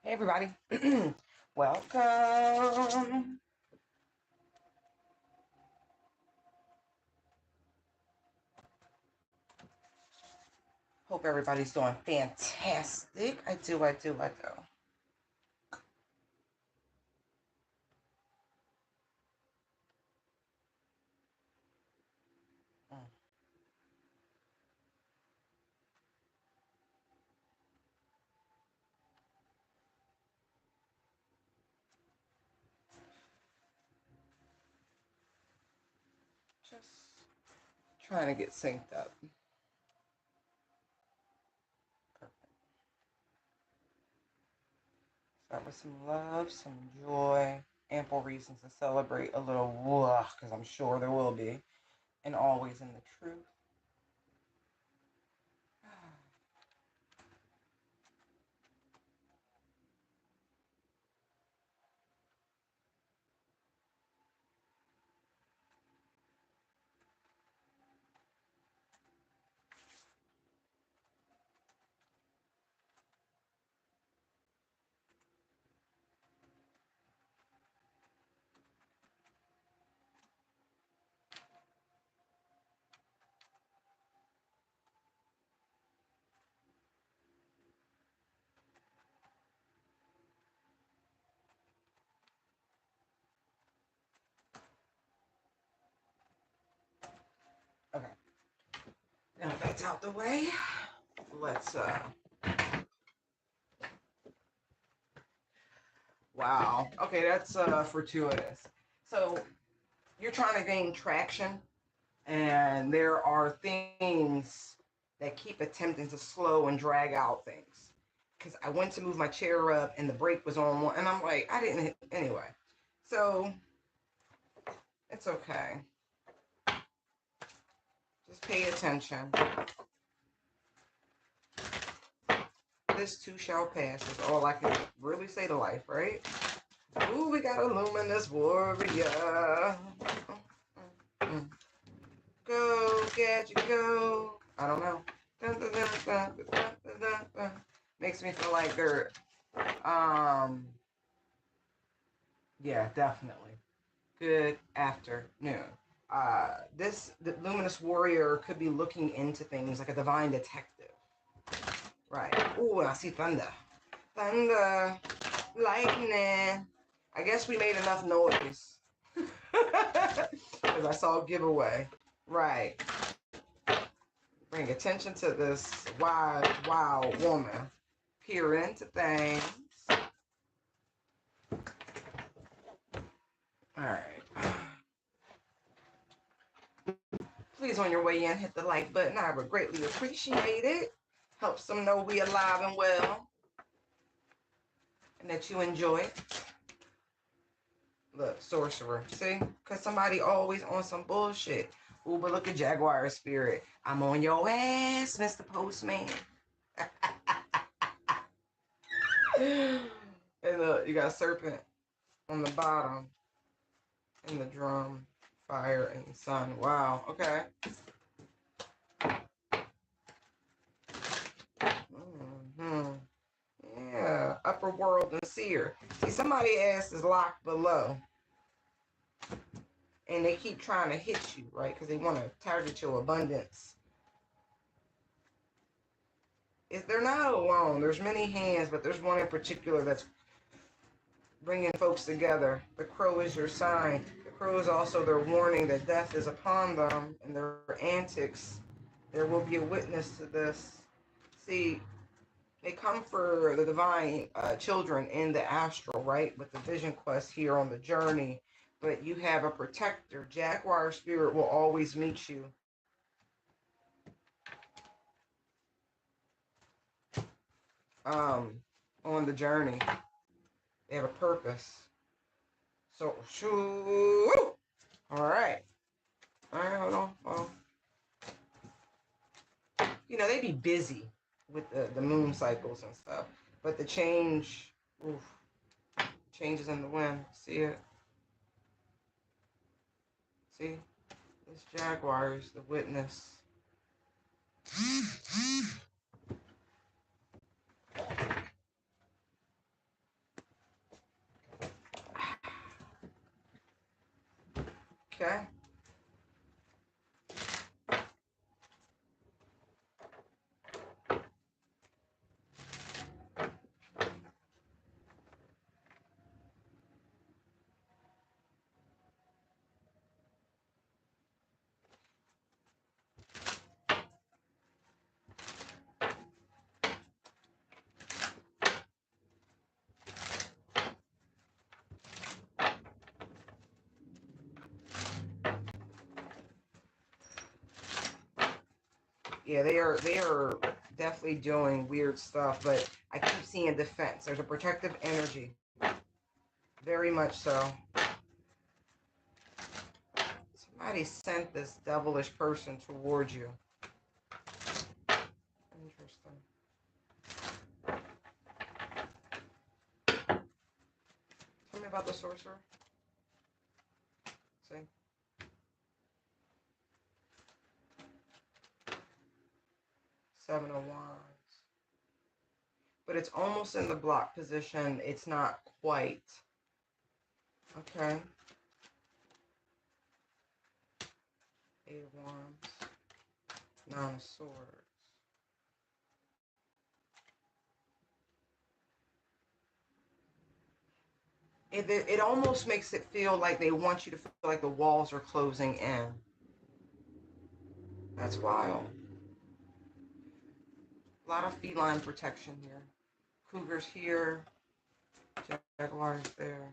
Hey everybody, welcome. Hope everybody's doing fantastic. I do. Mm. Just trying to get synced up. Perfect. Start with some love, some joy, ample reasons to celebrate a little, because I'm sure there will be, and always in the truth. Okay, now that's out the way. Let's wow. Okay, that's fortuitous. So you're trying to gain traction, and there are things that keep attempting to slow and drag out things. Because I went to move my chair up, and the brake was on one, and I'm like, I didn't hit anyway. So it's okay. Just pay attention. This too shall pass is all I can really say to life, right? Ooh, we got a luminous warrior. Go, gadget, go. I don't know. Dun, dun, dun, dun, dun, dun, dun. Makes me feel like they're, yeah, definitely. Good afternoon. The luminous warrior could be looking into things like a divine detective. Right. Ooh, I see thunder. Thunder, lightning. I guess we made enough noise. Because I saw a giveaway. Right. Bring attention to this wild woman. Peer into things. All right. Please, on your way in, hit the like button. I would greatly appreciate it. Helps them know we alive and well, and that you enjoy it. Look, sorcerer. See? Because somebody always on some bullshit. Ooh, but look at Jaguar Spirit. I'm on your ass, Mr. Postman. And look, you got serpent on the bottom, and the drum, fire, and sun. Wow. Okay. Mm-hmm. Yeah. Upper world and seer. See, somebody ass is locked below, and they keep trying to hit you, right? Because they want to target your abundance. They're not alone. There's many hands, but there's one in particular that's bringing folks together. The crow is your sign. The crow is also their warning that death is upon them and their antics. There will be a witness to this. See, they come for the divine children in the astral, right? With the vision quest here on the journey. But you have a protector. Jaguar spirit will always meet you. On the journey. They have a purpose. So, shoo! All right. All right, hold on. They be busy with the moon cycles and stuff. But the change, oof, changes in the wind. See it? See? This Jaguar is the witness. Okay. Yeah, they are definitely doing weird stuff, but I keep seeing defense. There's a protective energy. Very much so. Somebody sent this devilish person towards you. Interesting. Tell me about the sorcerer. See? Seven of Wands. But it's almost in the block position. It's not quite. Okay. Eight of Wands. Nine of Swords. It almost makes it feel like they want you to feel like the walls are closing in. That's wild. A lot of feline protection here. Cougars here. Jaguars there.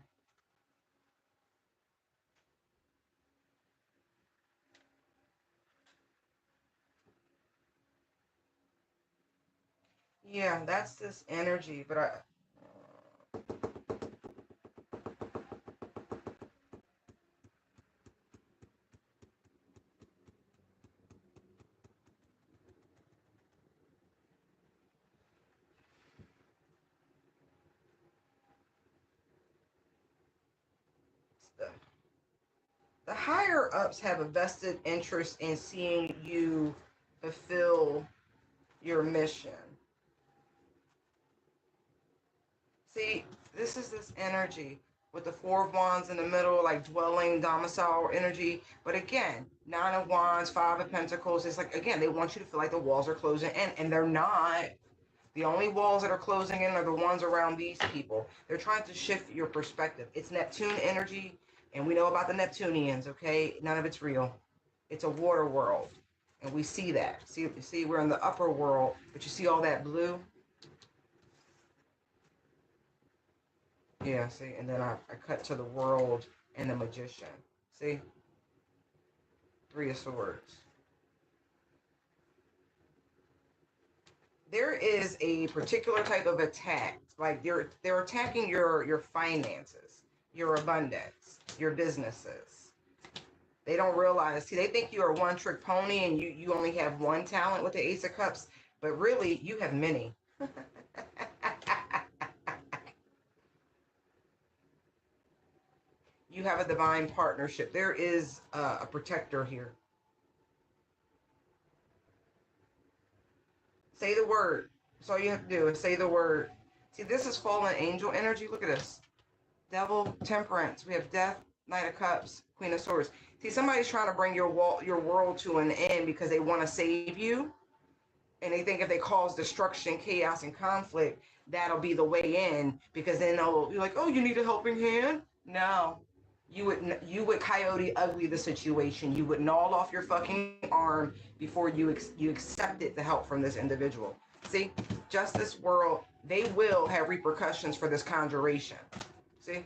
Yeah, that's this energy, but the higher ups have a vested interest in seeing you fulfill your mission. See, this is this energy with the Four of Wands in the middle, like dwelling, domicile energy. But again, Nine of Wands, Five of Pentacles. It's like, again, they want you to feel like the walls are closing in, and they're not. The only walls that are closing in are the ones around these people. They're trying to shift your perspective. It's Neptune energy, and we know about the Neptunians, okay? None of it's real. It's a water world, and we see that. See, we're in the upper world, but you see all that blue? Yeah, see, and then I cut to the world and the magician. See? Three of Swords. There is a particular type of attack. Like they're attacking your finances, your abundance, your businesses. They don't realize, see, they think you are one trick pony and you only have one talent with the Ace of Cups, but really you have many. You have a divine partnership. There is a protector here. Say the word. That's all you have to do is say the word. See, this is fallen angel energy. Look at this. Devil, Temperance. We have Death, Knight of Cups, Queen of Swords. See, somebody's trying to bring your world to an end because they want to save you. And they think if they cause destruction, chaos, and conflict, that'll be the way in. Because then they'll be like, oh, you need a helping hand? No. You would Coyote Ugly the situation. You would gnaw off your fucking arm before you accepted the help from this individual. See, justice world, they will have repercussions for this conjuration. See,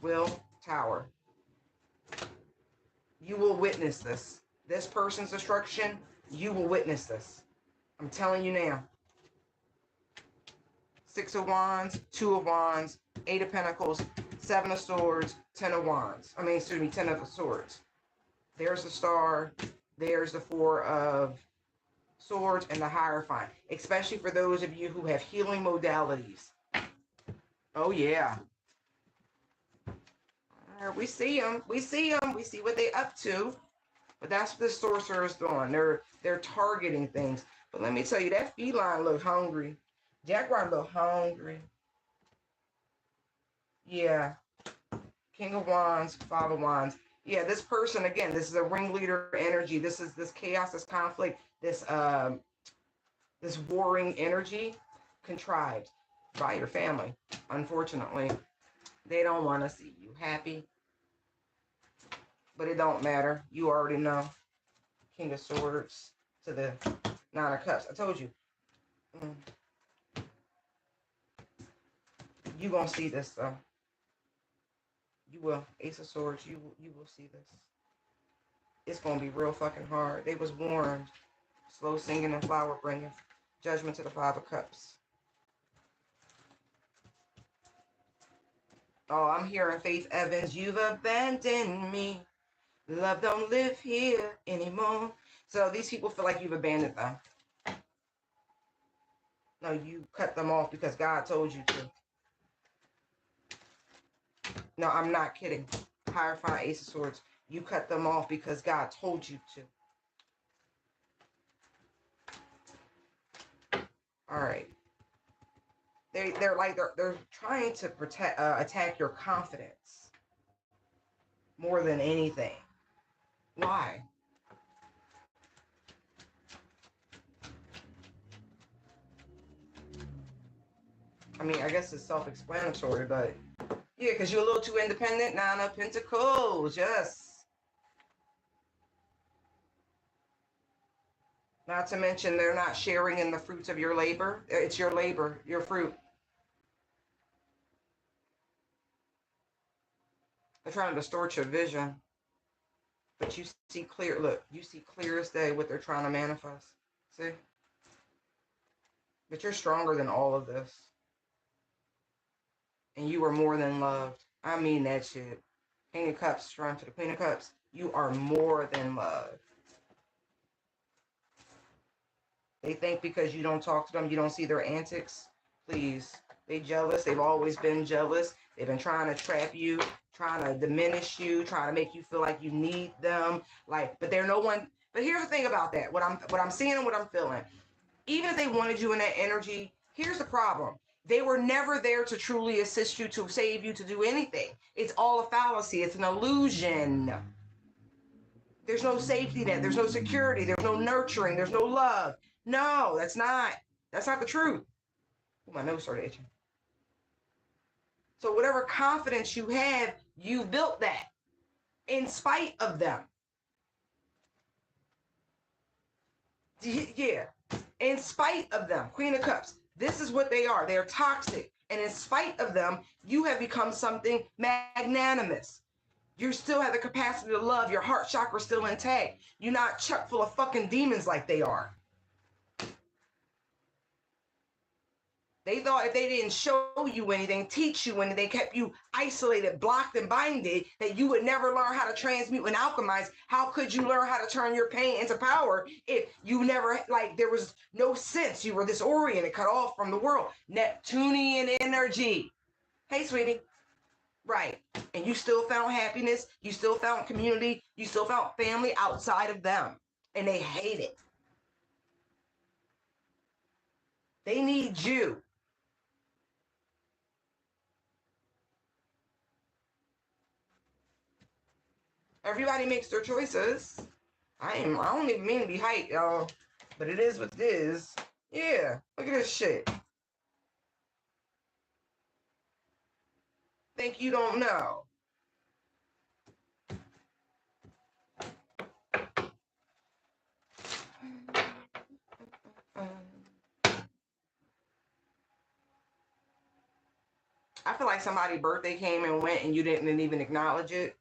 Will Tower. You will witness this. This person's destruction. You will witness this. I'm telling you now. Six of Wands, Two of Wands, Eight of Pentacles, Seven of Swords, Ten of Wands. Ten of Swords. There's the Star. There's the Four of Swords and the Hierophant. Especially for those of you who have healing modalities. Oh, yeah. We see them. We see them. We see what they up to. But that's what the sorcerer is doing. They're targeting things. But let me tell you, that feline looked hungry. Jaguar looked hungry. Yeah. King of Wands, Five of Wands. Yeah, this person, again, this is a ringleader energy. This is this chaos, this conflict, this warring energy contrived by your family. Unfortunately, they don't want to see you happy, but it don't matter. You already know. King of Swords to the Nine of Cups. I told you. You gonna see this though. You will. Ace of Swords. You will see this. It's gonna be real fucking hard. They was warned. Slow singing and flower bringing. Judgment to the Five of Cups. Oh, I'm hearing Faith Evans. You've abandoned me. Love don't live here anymore. So these people feel like you've abandoned them. No, you cut them off because God told you to. No, I'm not kidding. Hierophant, Ace of Swords. You cut them off because God told you to. All right. They're trying to attack your confidence more than anything. Why? I mean, I guess it's self-explanatory, but yeah, because you're a little too independent. Nine of Pentacles, yes. Not to mention they're not sharing in the fruits of your labor. It's your labor, your fruit. They're trying to distort your vision. But you see clear, look, you see clear as day what they're trying to manifest. See? But you're stronger than all of this. And you are more than loved. I mean that shit. King of Cups, strong to the Queen of Cups. You are more than loved. They think because you don't talk to them, you don't see their antics. Please. They jealous. They've always been jealous. They've been trying to trap you, trying to diminish you, trying to make you feel like you need them. Like, but they're no one. But here's the thing about that. What I'm seeing and what I'm feeling. Even if they wanted you in that energy, here's the problem. They were never there to truly assist you, to save you, to do anything. It's all a fallacy. It's an illusion. There's no safety net. There's no security. There's no nurturing. There's no love. No, that's not the truth. Ooh, my nose started itching. So whatever confidence you have, you built that in spite of them. Yeah, in spite of them. Queen of Cups. This is what they are. They're toxic. And in spite of them, you have become something magnanimous. You still have the capacity to love. Your heart chakra is still intact. You're not chucked full of fucking demons like they are. They thought if they didn't show you anything, teach you anything, kept you isolated, blocked, and binded, that you would never learn how to transmute and alchemize. How could you learn how to turn your pain into power if you never, like, there was no sense? You were disoriented, cut off from the world. Neptunian energy. Hey, sweetie. Right. And you still found happiness. You still found community. You still found family outside of them. And they hate it. They need you. Everybody makes their choices. I don't even mean to be hyped, y'all. But it is what it is. Yeah. Look at this shit. Think you don't know. I feel like somebody's birthday came and went and you didn't even acknowledge it.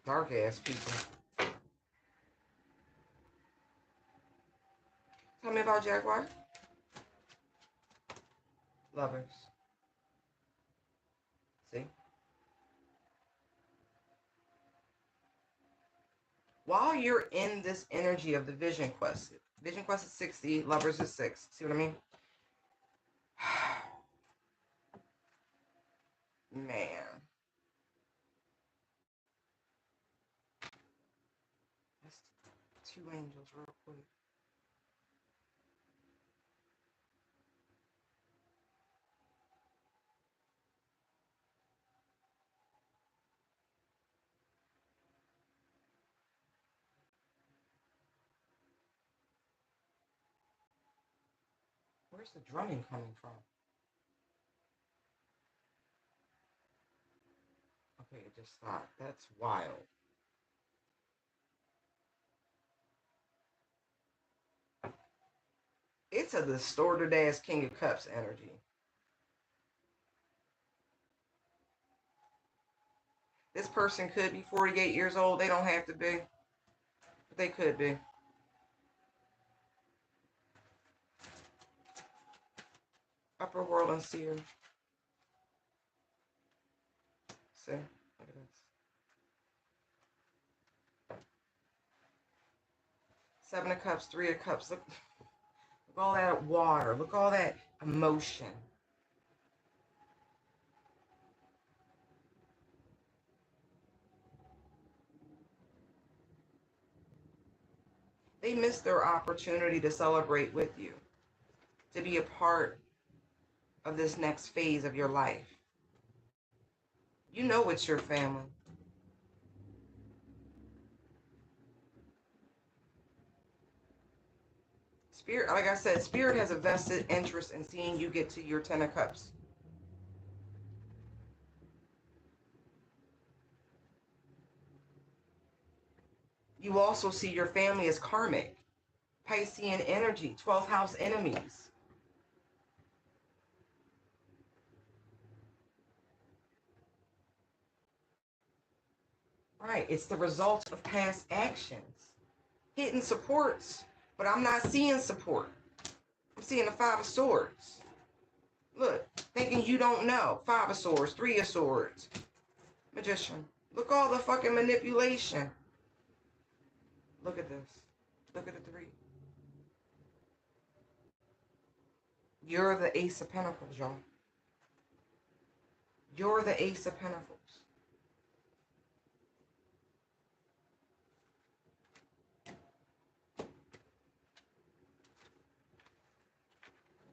Dark ass people. Tell me about Jaguar. Lovers. See? While you're in this energy of the Vision Quest is 60, Lovers is 6. See what I mean? Man. 2 angels real quick. Where's the drumming coming from? Okay, it just stopped. That's wild. It's a distorted ass King of Cups energy. This person could be 48 years old. They don't have to be, but they could be. Upper world and seer. See, look at this. 7 of Cups, 3 of Cups. Look all that water. Look all that emotion. They missed their opportunity to celebrate with you, to be a part of this next phase of your life. You know it's your family. Spirit, like I said, Spirit has a vested interest in seeing you get to your 10 of Cups. You also see your family as karmic, Piscean energy, 12th house enemies. Right, it's the result of past actions. Hidden supports, but I'm not seeing support. I'm seeing the 5 of Swords. Look, thinking you don't know. 5 of Swords, 3 of Swords. Magician. Look all the fucking manipulation. Look at this. Look at the 3. You're the Ace of Pentacles, y'all. You're the Ace of Pentacles.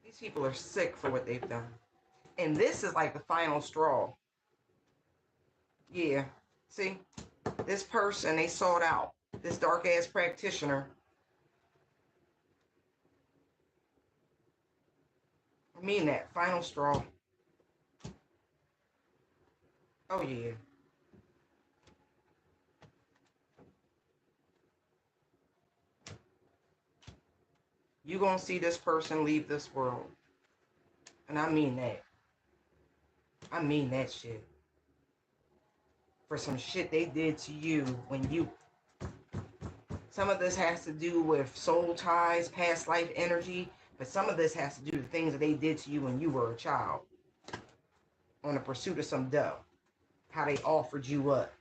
These people are sick for what they've done. And this is like the final straw. Yeah. See? This person, they sought out. This dark-ass practitioner. I mean that. Final straw. Oh, yeah. You're going to see this person leave this world. And I mean that. I mean that shit. For some shit they did to you when you... Some of this has to do with soul ties, past life energy. But some of this has to do with things that they did to you when you were a child. On the pursuit of some dough. How they offered you up.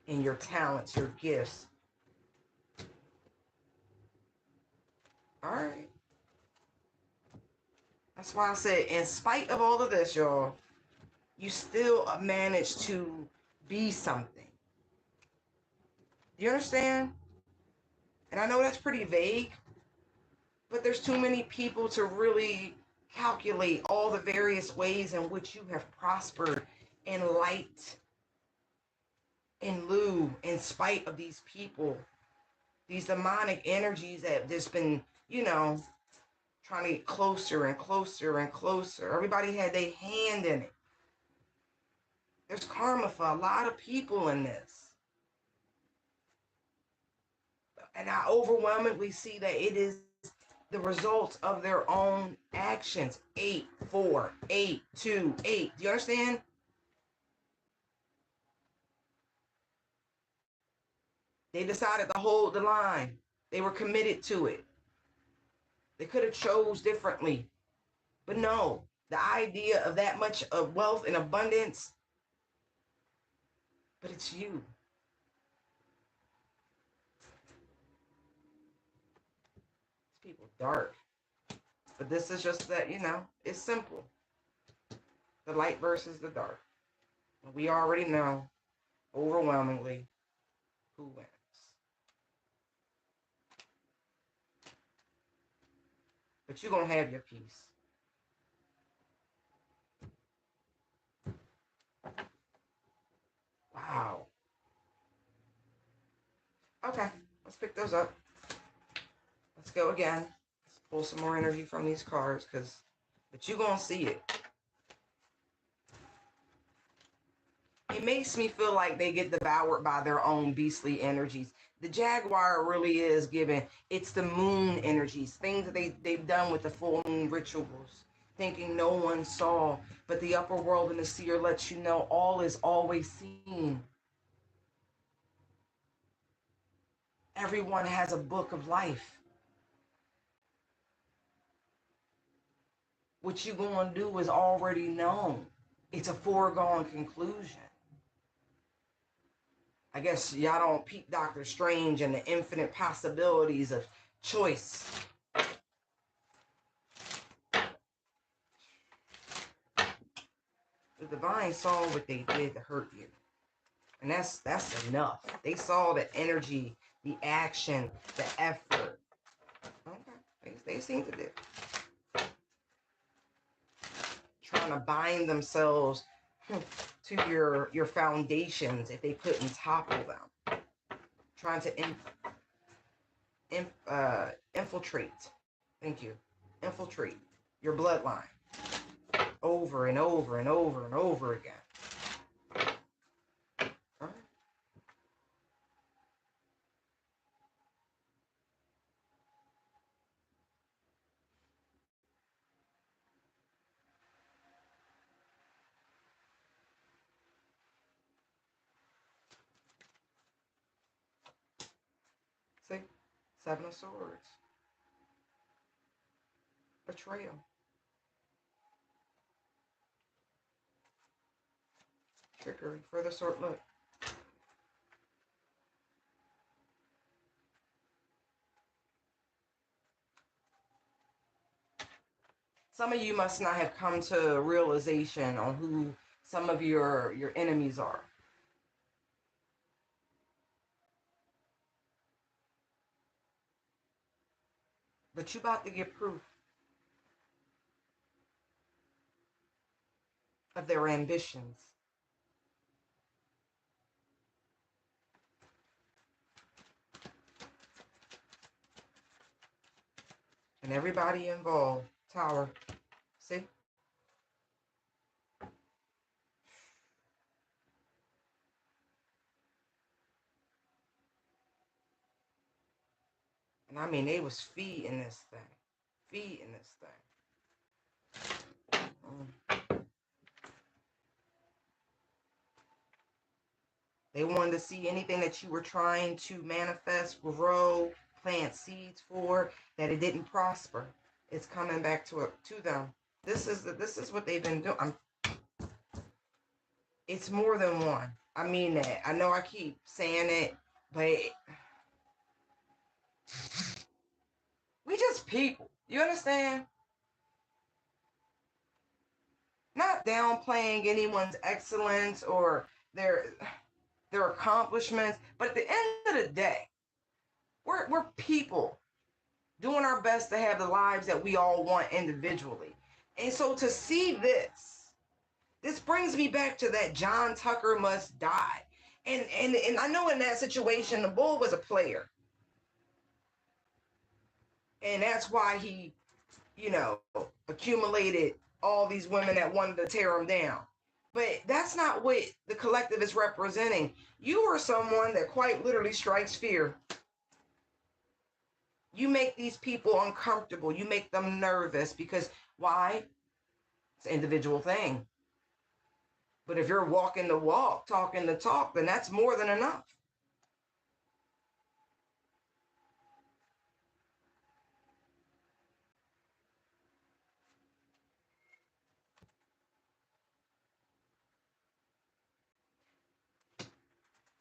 And your talents, your gifts. Alright. That's why I said, in spite of all of this, y'all, you still manage to be something. Do you understand? And I know that's pretty vague, but there's too many people to really calculate all the various ways in which you have prospered in light, in lieu, in spite of these people, these demonic energies that have just been, you know, trying to get closer and closer and closer. Everybody had their hand in it. There's karma for a lot of people in this. And I overwhelmingly see that it is the result of their own actions. 8, 4, 8, 2, 8. Do you understand? They decided to hold the line. They were committed to it. They could have chose differently. But no, the idea of that much of wealth and abundance, but it's you. These people dark. But this is just that, you know, it's simple. The light versus the dark. We already know overwhelmingly who wins. but you're going to have your peace. Wow. Okay, let's pick those up. Let's go again. Let's pull some more energy from these cards, but you're going to see it. It makes me feel like they get devoured by their own beastly energies. The Jaguar really is giving, it's the moon energies, things that they've done with the full moon rituals, thinking no one saw, but the upper world and the seer lets you know all is always seen. Everyone has a book of life. What you're going to do is already known. It's a foregone conclusion. I guess y'all don't peep Doctor Strange and the infinite possibilities of choice. The divine saw what they did to hurt you. And that's enough. They saw the energy, the action, the effort. Okay. They seem to do. Trying to bind themselves to your foundations if they couldn't topple them. Trying to infiltrate. Thank you. Infiltrate your bloodline. Over and over and over and over again. All right. See? Seven of Swords. Betrayal. Trickery. Further sword. Look. Some of you must not have come to realization on who some of your enemies are. But you about to get proof of their ambitions. And everybody involved. Tower. See? And I mean, they was feeding this thing. Feeding this thing. They wanted to see anything that you were trying to manifest, grow, plant seeds for, that it didn't prosper. It's coming back to them. This is what they've been doing. It's more than one. I mean that. I know I keep saying it, but we just people. You understand? Not downplaying anyone's excellence or their accomplishments, but at the end of the day, we're people doing our best to have the lives that we all want individually. And so to see this brings me back to that John Tucker must die. And I know in that situation, the bull was a player. And that's why he, accumulated all these women that wanted to tear him down. But that's not what the collective is representing. You are someone that quite literally strikes fear. You make these people uncomfortable. You make them nervous because why? It's an individual thing. But if you're walking the walk, talking the talk, then that's more than enough.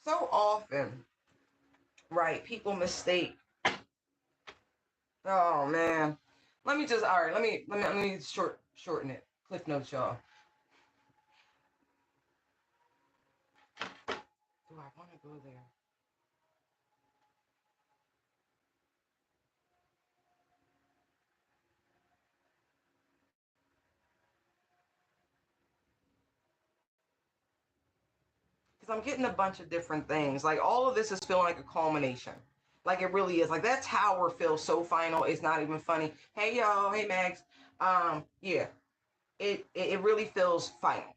So often, right, people mistake. Oh man. Let me shorten it. Cliff notes, y'all. Do I want to go there? Because I'm getting a bunch of different things. Like all of this is feeling like a culmination. Like it really is. Like that tower feels so final. It's not even funny. Hey y'all. Hey Max. Yeah. It really feels final.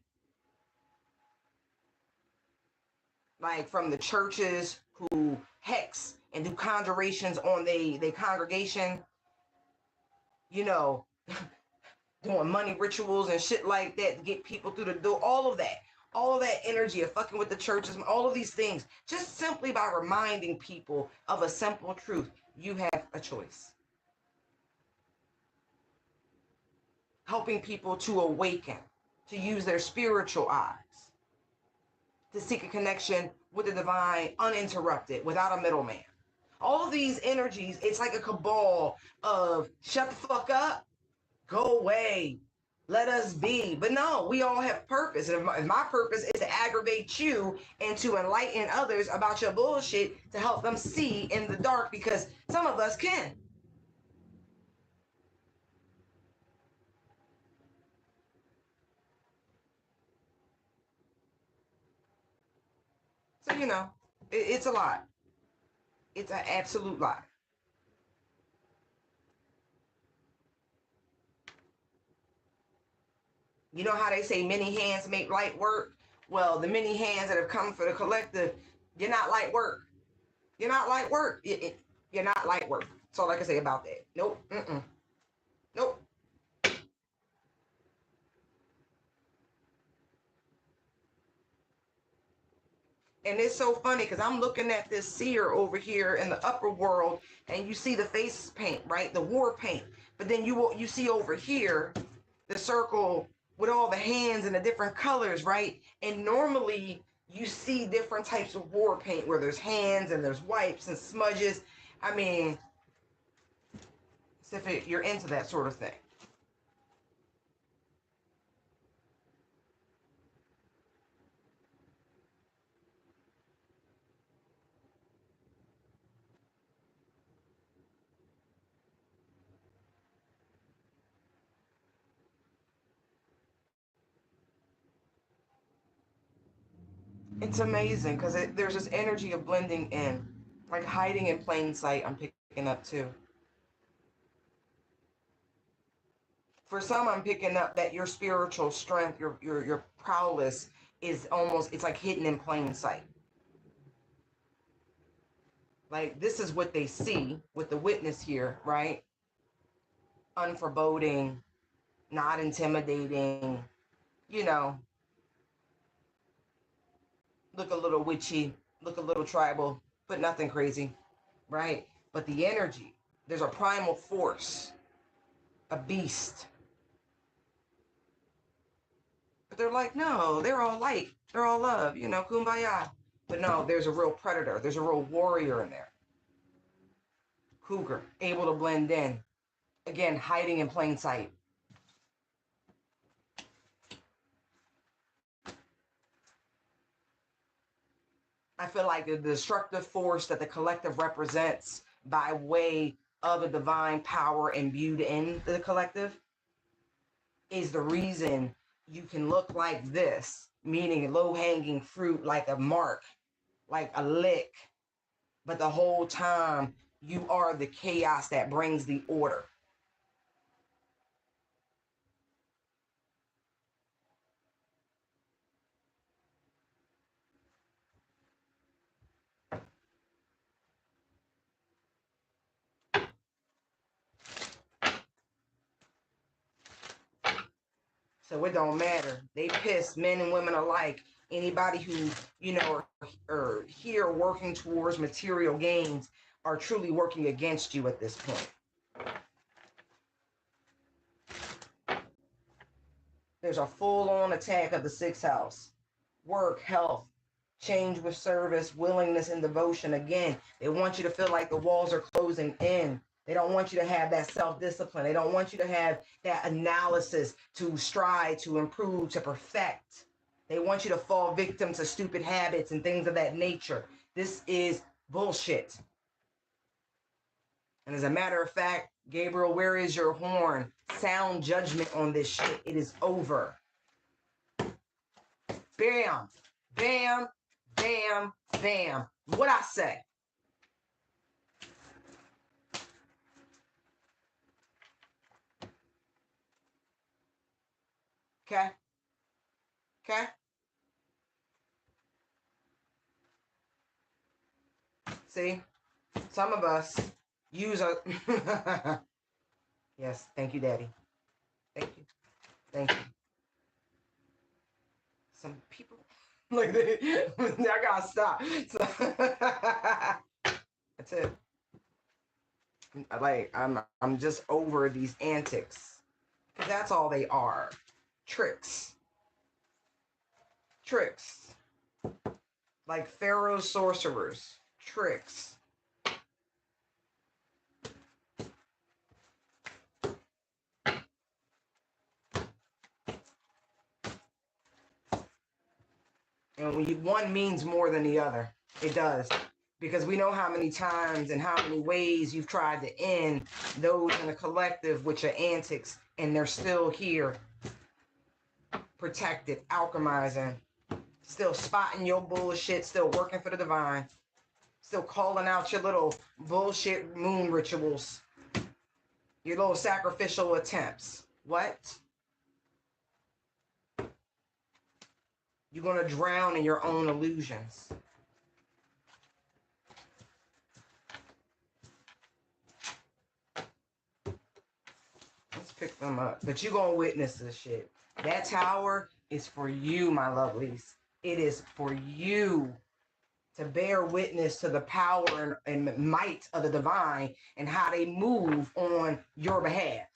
Like from the churches who hex and do conjurations on they congregation, you know, doing money rituals and shit like that to get people through the door, all of that energy of fucking with the churches, all of these things, just simply by reminding people of a simple truth. You have a choice. Helping people to awaken, to use their spiritual eyes, to seek a connection with the divine uninterrupted, without a middleman. All of these energies, it's like a cabal of shut the fuck up, go away, let us be. But no, we all have purpose. And if my purpose is to aggravate you and to enlighten others about your bullshit, to help them see in the dark, because some of us can. So, it's a lot. It's an absolute lot. You know how they say many hands make light work? Well, the many hands that have come for the collective, you're not light work. You're not light work. You're not light work. That's all I can say about that. Nope. Mm-mm. Nope. And it's so funny because I'm looking at this seer over here in the upper world, and you see the face paint, right? The war paint. But then you see over here the circle with all the hands and the different colors, right? And normally you see different types of war paint where there's hands and there's wipes and smudges. I mean, if you're into that sort of thing. It's amazing because there's this energy of blending in, like hiding in plain sight. I'm picking up too. For some, I'm picking up that your spiritual strength, your prowess is almost, it's like hidden in plain sight. Like this is what they see with the witness here, right? Unforeboding, not intimidating, you know, look a little witchy, look a little tribal, but nothing crazy, right? But the energy, there's a primal force, a beast. But they're like, no, they're all light, they're all love, kumbaya. But no, there's a real predator, there's a real warrior in there. Cougar, able to blend in. Again, hiding in plain sight. I feel like the destructive force that the collective represents by way of a divine power imbued in the collective is the reason you can look like this, meaning low-hanging fruit, like a mark, like a lick, but the whole time you are the chaos that brings the order. So it don't matter. They piss men and women alike. Anybody who, are here working towards material gains are truly working against you at this point. There's a full-on attack of the sixth house. Work, health, change with service, willingness, and devotion. Again, they want you to feel like the walls are closing in. They don't want you to have that self-discipline. They don't want you to have that analysis to strive, to improve, to perfect. They want you to fall victim to stupid habits and things of that nature. This is bullshit. And as a matter of fact, Gabriel, where is your horn? Sound judgment on this shit. It is over. Bam. Bam. bam, bam. What I say? Okay? Okay? See? Some of us use a... Yes, thank you, Daddy. Thank you. Thank you. Some people... Like, I gotta stop. So, that's it. Like, I'm just over these antics. Because that's all they are. Tricks. Tricks. Like Pharaoh's sorcerers. Tricks. And one means more than the other. It does. Because we know how many times and how many ways you've tried to end those in the collective with your antics, and they're still here, protected, alchemizing, still spotting your bullshit, still working for the divine, still calling out your little bullshit moon rituals, your little sacrificial attempts. What? You're going to drown in your own illusions. Let's pick them up. But you're going to witness this shit. That tower is for you, my lovelies. It is for you to bear witness to the power and might of the divine and how they move on your behalf.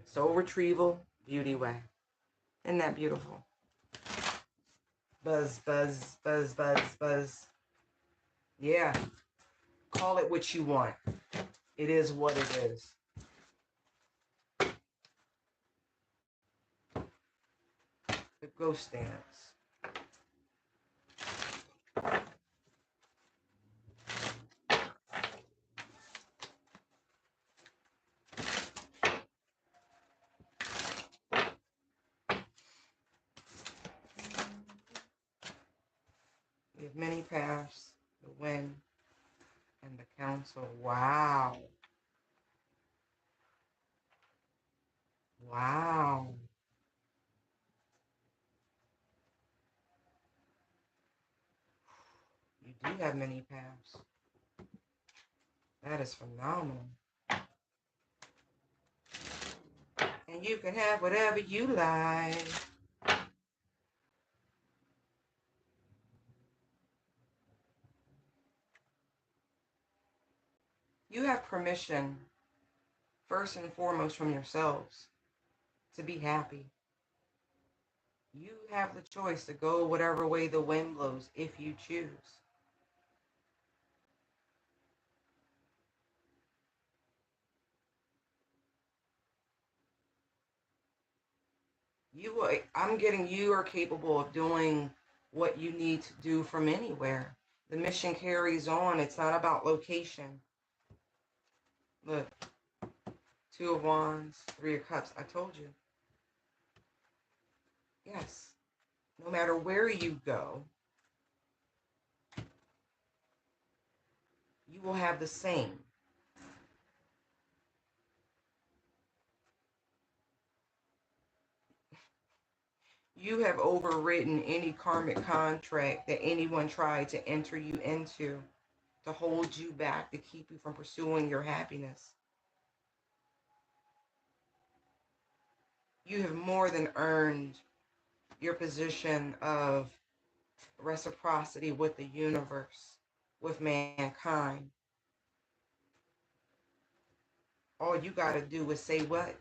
Soul retrieval, beauty way. Isn't that beautiful? Buzz, buzz, buzz, buzz, buzz. Yeah. Call it what you want. It is what it is. The ghost dance. We have many paths, the wind, and the council. Wow. Wow. You do have many paths. That is phenomenal. And you can have whatever you like. You have permission, first and foremost, from yourselves to be happy. You have the choice to go whatever way the wind blows if you choose. I'm getting you are capable of doing what you need to do from anywhere. The mission carries on. It's not about location. Look, Two of Wands, Three of Cups. I told you. Yes. No matter where you go, you will have the same. You have overridden any karmic contract that anyone tried to enter you into, to hold you back, to keep you from pursuing your happiness. You have more than earned your position of reciprocity with the universe, with mankind. All you got to do is say what,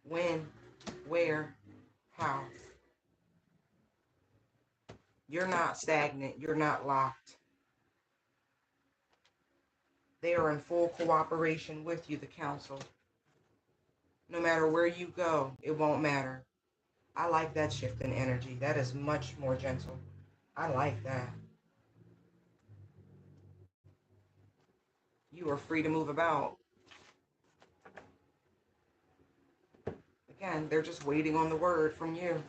when, where, how. You're not stagnant. You're not locked. They are in full cooperation with you, the council. No matter where you go, it won't matter. I like that shift in energy. That is much more gentle. I like that. You are free to move about. Again, they're just waiting on the word from you.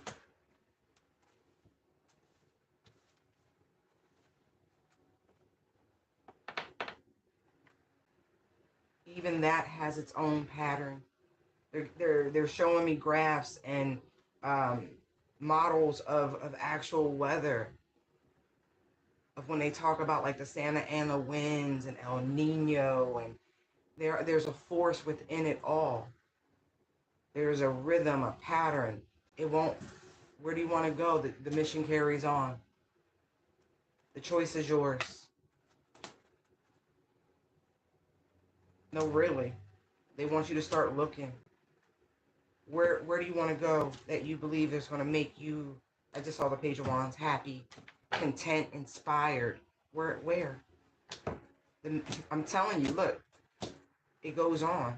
even that has its own pattern. They're showing me graphs and models of actual weather, of when they talk about like the Santa Ana winds and El Nino, and there's a force within it all. There's a rhythm, a pattern. It won't. Where do you want to go? The mission carries on. The choice is yours. No, really. They want you to start looking. Where do you want to go that you believe is going to make you, I just saw the Page of Wands, happy, content, inspired? Where? I'm telling you, look, it goes on.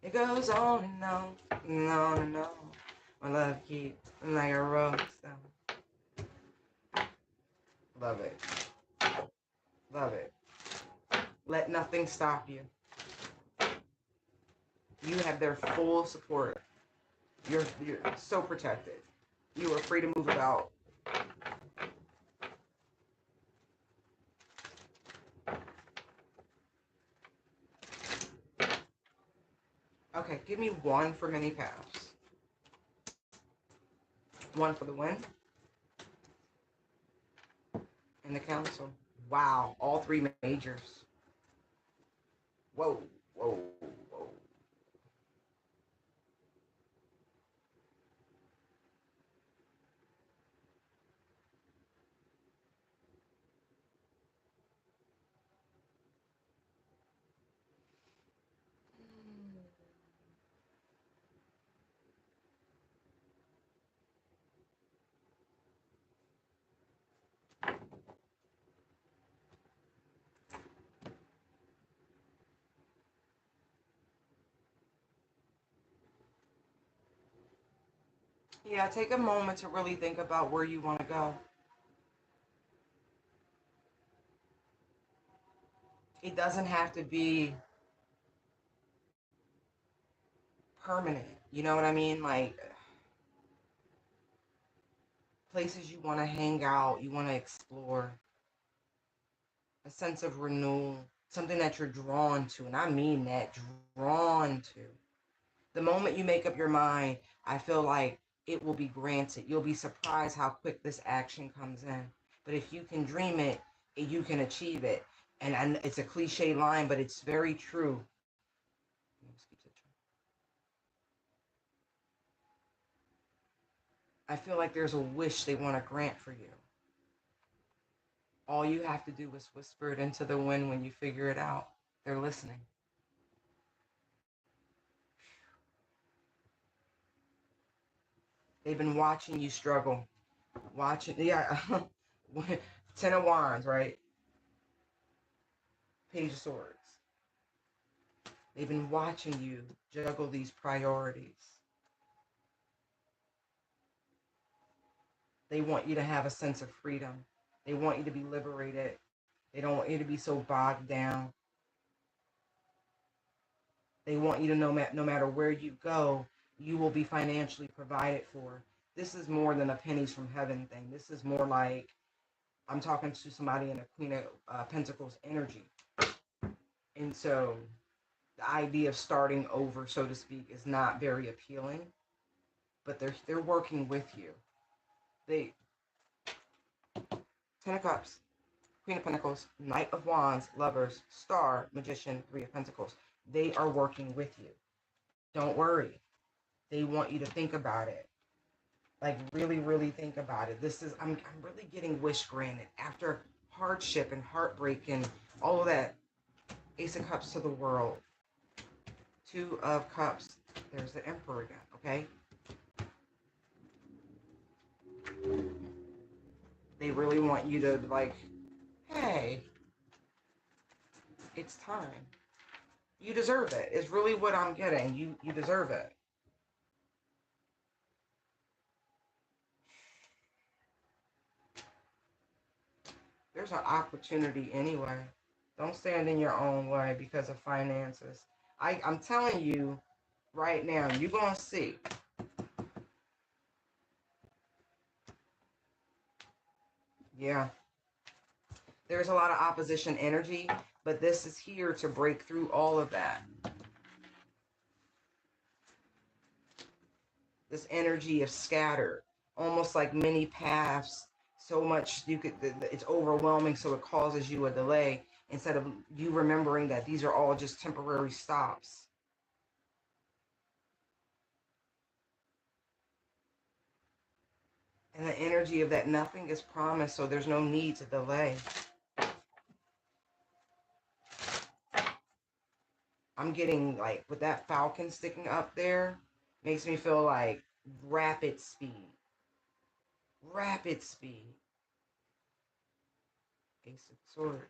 It goes on and on and on and on. My love keeps like a rose down. Love it. Love it. Let nothing stop you. You have their full support. You're so protected. You are free to move about. Okay, give me one for many paths. One for the wind. And the council. Wow, all three majors. Whoa, whoa, whoa. Yeah, take a moment to really think about where you want to go. It doesn't have to be permanent. You know what I mean? Like places you want to hang out, you want to explore, a sense of renewal, something that you're drawn to. And I mean that, drawn to. The moment you make up your mind, I feel like it will be granted. You'll be surprised how quick this action comes in. But if you can dream it, you can achieve it. And it's a cliche line, but it's very true. I feel like there's a wish they want to grant for you. All you have to do is whisper it into the wind when you figure it out. They're listening. They've been watching you struggle. Watching, yeah. Ten of Wands, right? Page of Swords. They've been watching you juggle these priorities. They want you to have a sense of freedom. They want you to be liberated. They don't want you to be so bogged down. They want you to know no matter where you go, you will be financially provided for. This is more than a pennies from heaven thing. This is more like I'm talking to somebody in a Queen of Pentacles energy. And so the idea of starting over, so to speak, is not very appealing. But they're working with you. They Ten of Cups, Queen of Pentacles, Knight of Wands, Lovers, Star, Magician, Three of Pentacles. They are working with you. Don't worry. They want you to think about it. Like really, really think about it. I'm really getting wish granted after hardship and heartbreak and all of that. Ace of Cups to the world. Two of Cups. There's the Emperor again, okay? They really want you to like, hey, it's time. You deserve it. It's really what I'm getting. You deserve it. There's an opportunity anyway. Don't stand in your own way because of finances. I'm telling you right now, you're going to see. Yeah. There's a lot of opposition energy, But this is here to break through all of that. This energy of scattered, almost like many paths, so much it's overwhelming, so it causes you a delay instead of you remembering that these are all just temporary stops. And the energy of that nothing is promised, so there's no need to delay. I'm getting, like, with that falcon sticking up there, makes me feel like rapid speed. Rapid speed. Ace of Swords.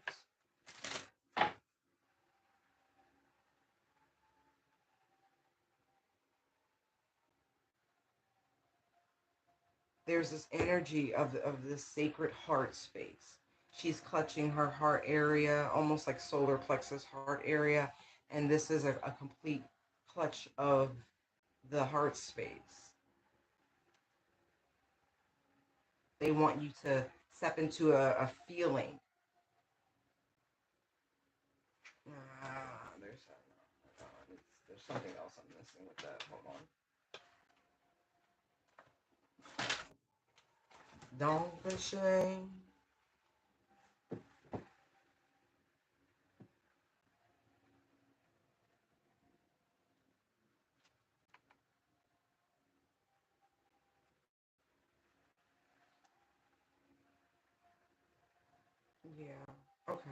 There's this energy of this sacred heart space. She's clutching her heart area, almost like solar plexus heart area. And this is a complete clutch of the heart space. They want you to step into a feeling. There's something else I'm missing with that. Hold on. Don't be ashamed. Yeah, okay.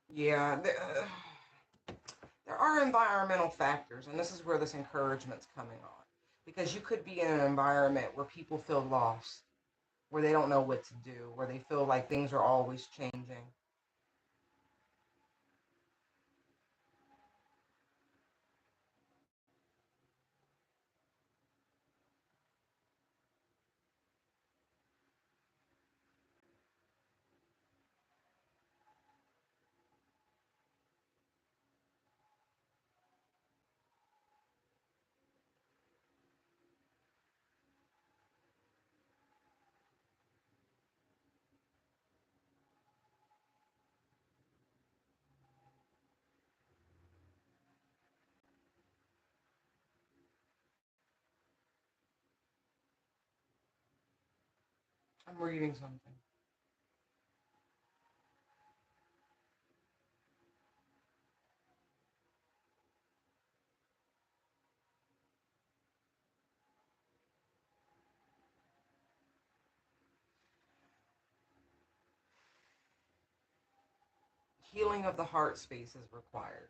Yeah, there are environmental factors, and this is where this encouragement's coming on. Because you could be in an environment where people feel lost, where they don't know what to do, where they feel like things are always changing. I'm reading something. Healing of the heart space is required.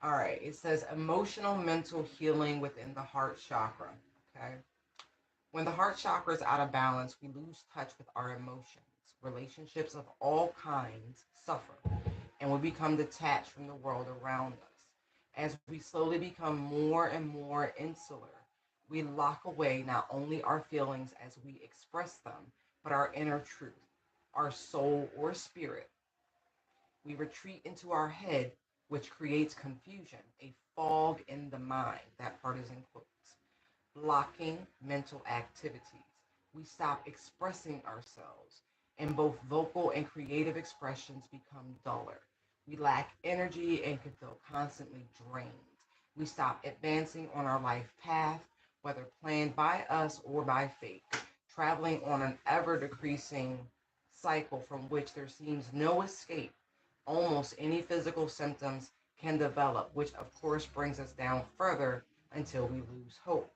All right, it says emotional mental healing within the heart chakra. Okay. When the heart chakra is out of balance, we lose touch with our emotions. Relationships of all kinds suffer, and we become detached from the world around us. As we slowly become more and more insular, we lock away not only our feelings as we express them, but our inner truth, our soul or spirit. We retreat into our head, which creates confusion, a fog in the mind. That part is in quotes. Blocking mental activities. We stop expressing ourselves, and both vocal and creative expressions become duller. We lack energy and can feel constantly drained. We stop advancing on our life path, whether planned by us or by fate, traveling on an ever decreasing cycle from which there seems no escape. Almost any physical symptoms can develop, which of course brings us down further until we lose hope.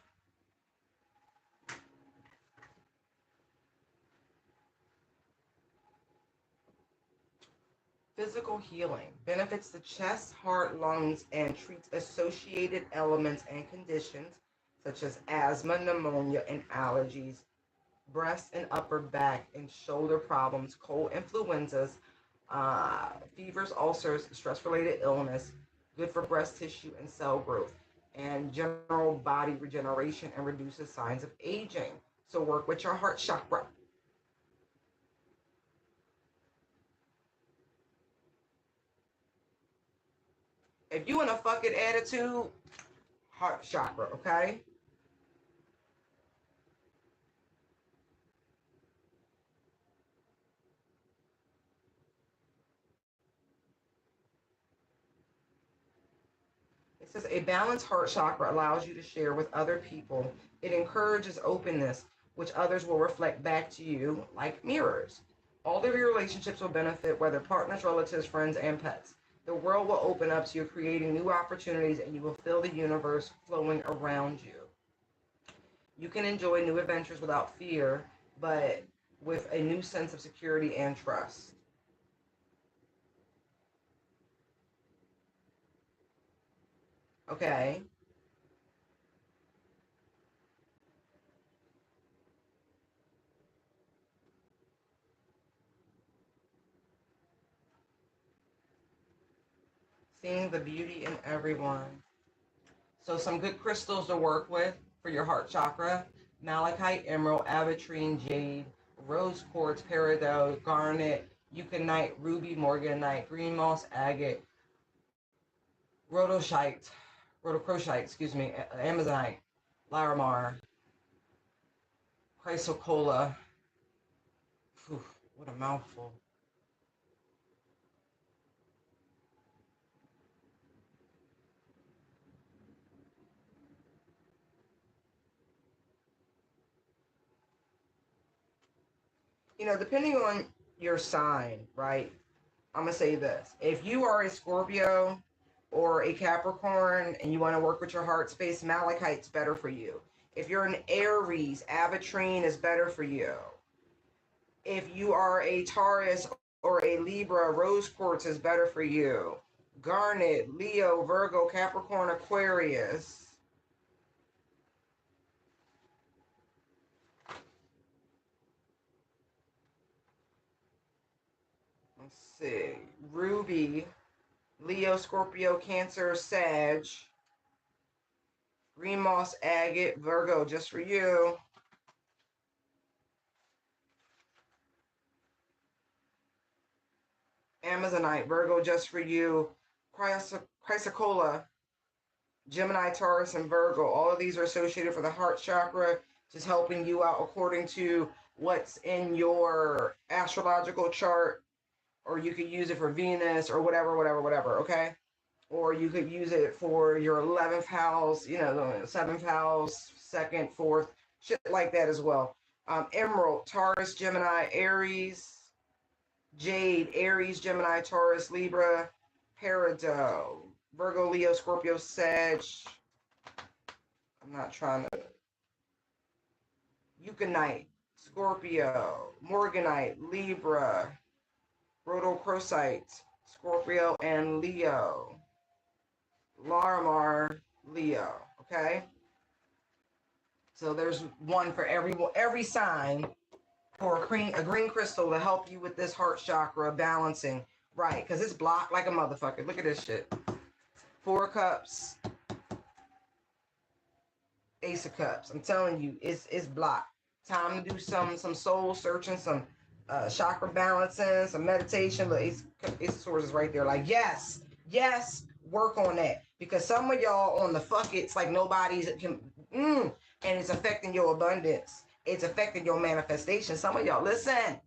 Physical healing benefits the chest, heart, lungs, and treats associated elements and conditions such as asthma, pneumonia, and allergies, breast and upper back and shoulder problems, cold influenzas, fevers, ulcers, stress related illness, good for breast tissue and cell growth. and general body regeneration and reduces signs of aging. So work with your heart chakra. If you in a fucking attitude, heart chakra, okay? It says a balanced heart chakra allows you to share with other people. It encourages openness, which others will reflect back to you like mirrors. All of your relationships will benefit, whether partners, relatives, friends, and pets. The world will open up to you, creating new opportunities, and you will feel the universe flowing around you. You can enjoy new adventures without fear, but with a new sense of security and trust. Okay. Seeing the beauty in everyone. So some good crystals to work with for your heart chakra: malachite, emerald, aventurine, jade, rose quartz, peridot, garnet, euconite, ruby, morganite, green moss, agate, rhodoshite, rhodochrosite, amazonite, larimar, chrysocolla. Whew, what a mouthful. Depending on your sign, right? I'm going to say this. If you are a Scorpio or a Capricorn and you want to work with your heart space, malachite's better for you. If you're an Aries, aventurine is better for you. If you are a Taurus or a Libra, rose quartz is better for you. Garnet, Leo, Virgo, Capricorn, Aquarius. Let's see. Ruby, Leo, Scorpio, Cancer, Sag. Green moss, agate, Virgo, just for you. Amazonite, Virgo, just for you. Chrysocolla, Gemini, Taurus, and Virgo. All of these are associated for the heart chakra, just helping you out according to what's in your astrological chart, or you could use it for Venus or whatever, okay? Or you could use it for your 11th house, the 7th house, 2nd, 4th, shit like that as well. Emerald, Taurus, Gemini, Aries. Jade, Aries, Gemini, Taurus, Libra. Peridot, Virgo, Leo, Scorpio, Sag. I'm not trying to. Euconite, Scorpio, Morganite, Libra, Rhodochrosite, Scorpio, and Leo. Larimar, Leo. Okay? So there's one for every sign for a green crystal to help you with this heart chakra balancing. Right, because it's blocked like a motherfucker. Look at this shit. 4 cups. Ace of Cups. I'm telling you, it's blocked. Time to do some soul searching, some chakra balancing, some meditation. But Ace of Swords is right there. Like, yes, work on that. Because some of y'all on the fuck it's like nobody's can and it's affecting your abundance. It's affecting your manifestation. Some of y'all, listen.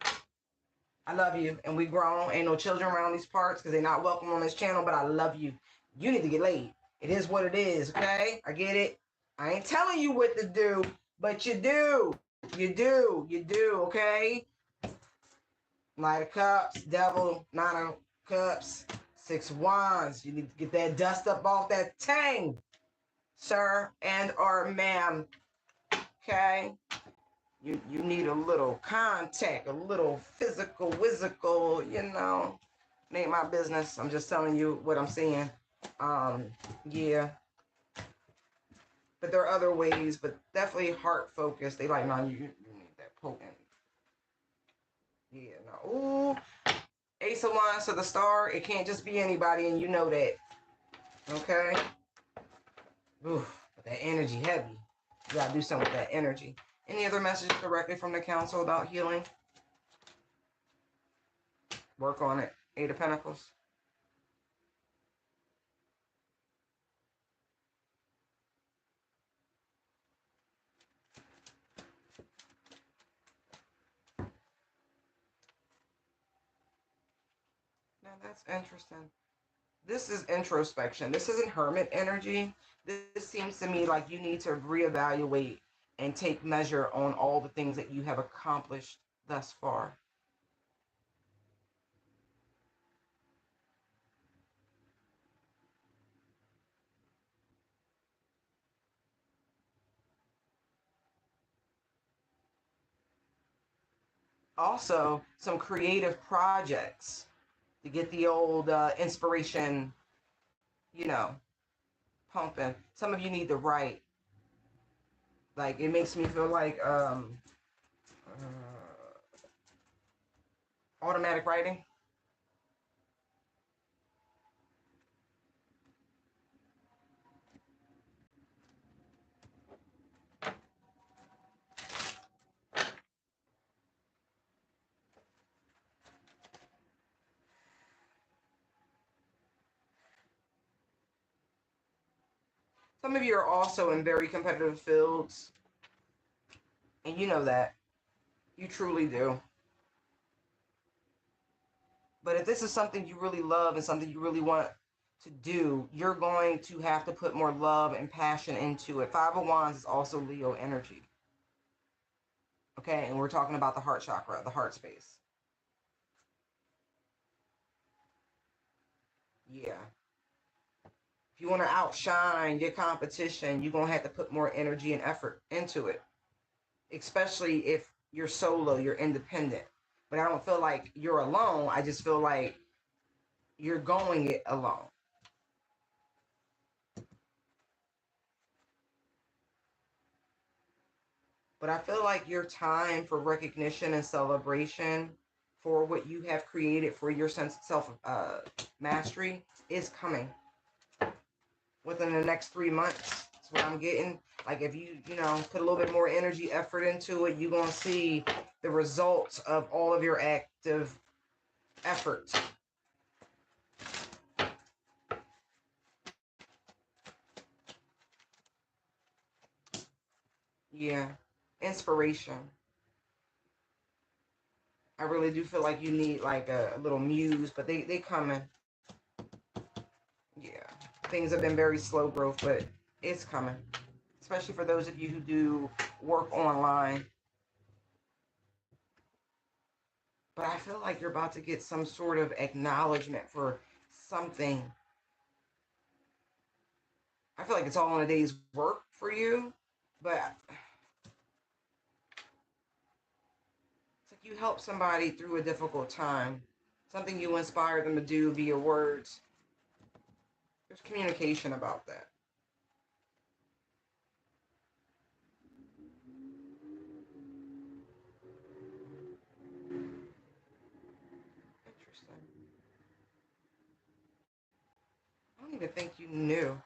I love you, and we grown. Ain't no children around these parts because they're not welcome on this channel, but I love you. You need to get laid. It is what it is, okay? I get it. I ain't telling you what to do, but you do. You do, okay? Knight of Cups, Devil, 9 of Cups, 6 Wands. You need to get that dust up off that tang, sir and or ma'am, okay? You need a little contact, a little physical, whizzical, It ain't my business. I'm just telling you what I'm seeing. Yeah. But there are other ways, but definitely heart focused. They like, no, you need that potent. Yeah, no. Ooh. Ace of Wands to the star. It can't just be anybody, and you know that. Okay? Oof, but that energy heavy. You gotta do something with that energy. Any other message directly from the council about healing? Work on it. Eight of Pentacles. Now that's interesting. This is introspection. This isn't hermit energy. This seems to me like you need to reevaluate and take measure on all the things that you have accomplished thus far. Also, some creative projects to get the old inspiration, you know, pumping. Some of you need to write. Like, it makes me feel like automatic writing. Some of you are also in very competitive fields, and you know that. You truly do. But if this is something you really love and something you really want to do, you're going to have to put more love and passion into it. Five of Wands is also Leo energy. Okay, and we're talking about the heart chakra, the heart space. Yeah. If you want to outshine your competition, you're going to have to put more energy and effort into it, especially if you're solo, you're independent. But I don't feel like you're alone. I just feel like you're going it alone. But I feel like your time for recognition and celebration for what you have created for your sense of self mastery is coming within the next 3 months. That's what I'm getting. Like, if you put a little bit more energy, effort into it, you're gonna see the results of all of your active efforts. Yeah, inspiration. I really do feel like you need like a little muse, but they coming. Yeah, things have been very slow growth, but it's coming. Especially for those of you who do work online. But I feel like you're about to get some sort of acknowledgement for something. I feel like it's all in a day's work for you, but it's like you help somebody through a difficult time. Something you inspire them to do via words. There's communication about that. Interesting. I don't even think you knew.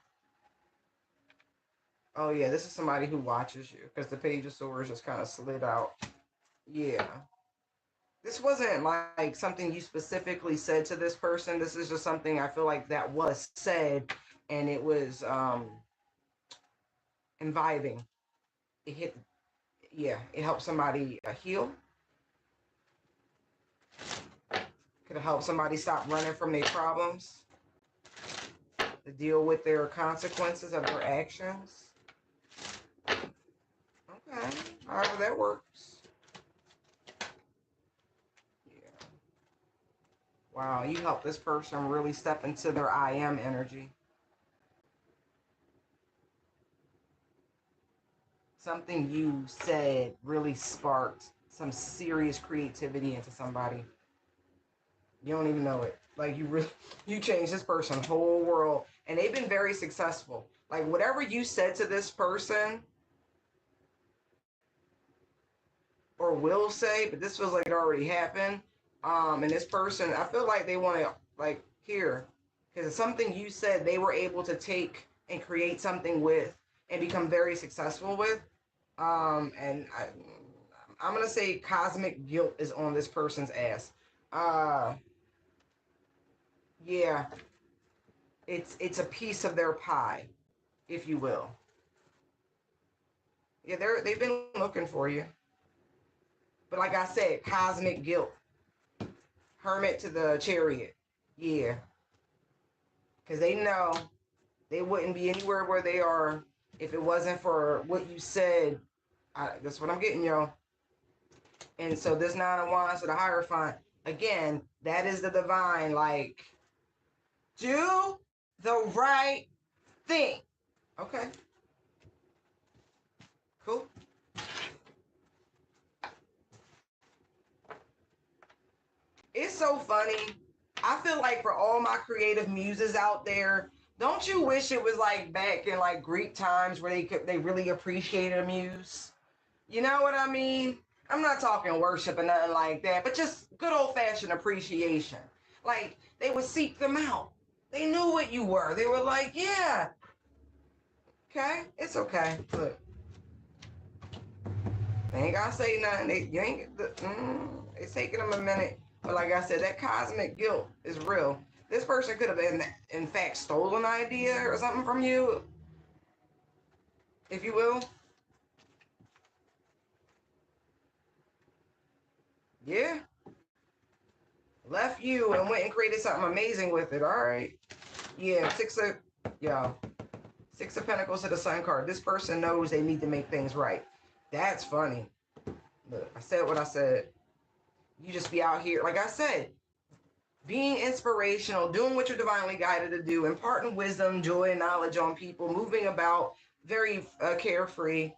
Oh yeah, this is somebody who watches you because the Page of Swords just kind of slid out. Yeah. This wasn't like something you specifically said to this person. This is just something I feel like that was said and it was imbibing. It hit, yeah, it helped somebody heal. Could have helped somebody stop running from their problems, to deal with their consequences of their actions. Okay, however that works. Yeah. Wow, you helped this person really step into their I am energy. Something you said really sparked some serious creativity into somebody. You don't even know it. Like, you really, you changed this person's whole world, and they've been very successful. Like, whatever you said to this person or will say, but this feels like it already happened. And this person, I feel like they want to like hear, because it's something you said they were able to take and create something with and become very successful with. I'm gonna say cosmic guilt is on this person's ass. Uh, yeah, it's a piece of their pie, if you will. Yeah, they've been looking for you, but like I said, cosmic guilt, hermit to the chariot. Yeah, because they know they wouldn't be anywhere where they are if it wasn't for what you said. That's what I'm getting, yo. And so this nine of wands to the Hierophant, again, that is the divine, like, do the right thing. Okay, cool. It's so funny. I feel like for all my creative muses out there, don't you wish it was like back in like Greek times where they really appreciated a muse? You know what I mean? I'm not talking worship or nothing like that, but just good old fashioned appreciation. Like they would seek them out. They knew what you were. They were like, yeah, okay, it's okay. Look, they ain't gotta say nothing. You ain't. It's taking them a minute, but like I said, that cosmic guilt is real. This person could have been, in fact, stolen an idea or something from you, if you will. Yeah, left you and went and created something amazing with it. All right. Yeah, yeah, Six of Pentacles to the Sun card. This person knows they need to make things right. That's funny. Look, I said what I said. You just be out here, like I said, being inspirational, doing what you're divinely guided to do, imparting wisdom, joy, and knowledge on people, moving about, very carefree.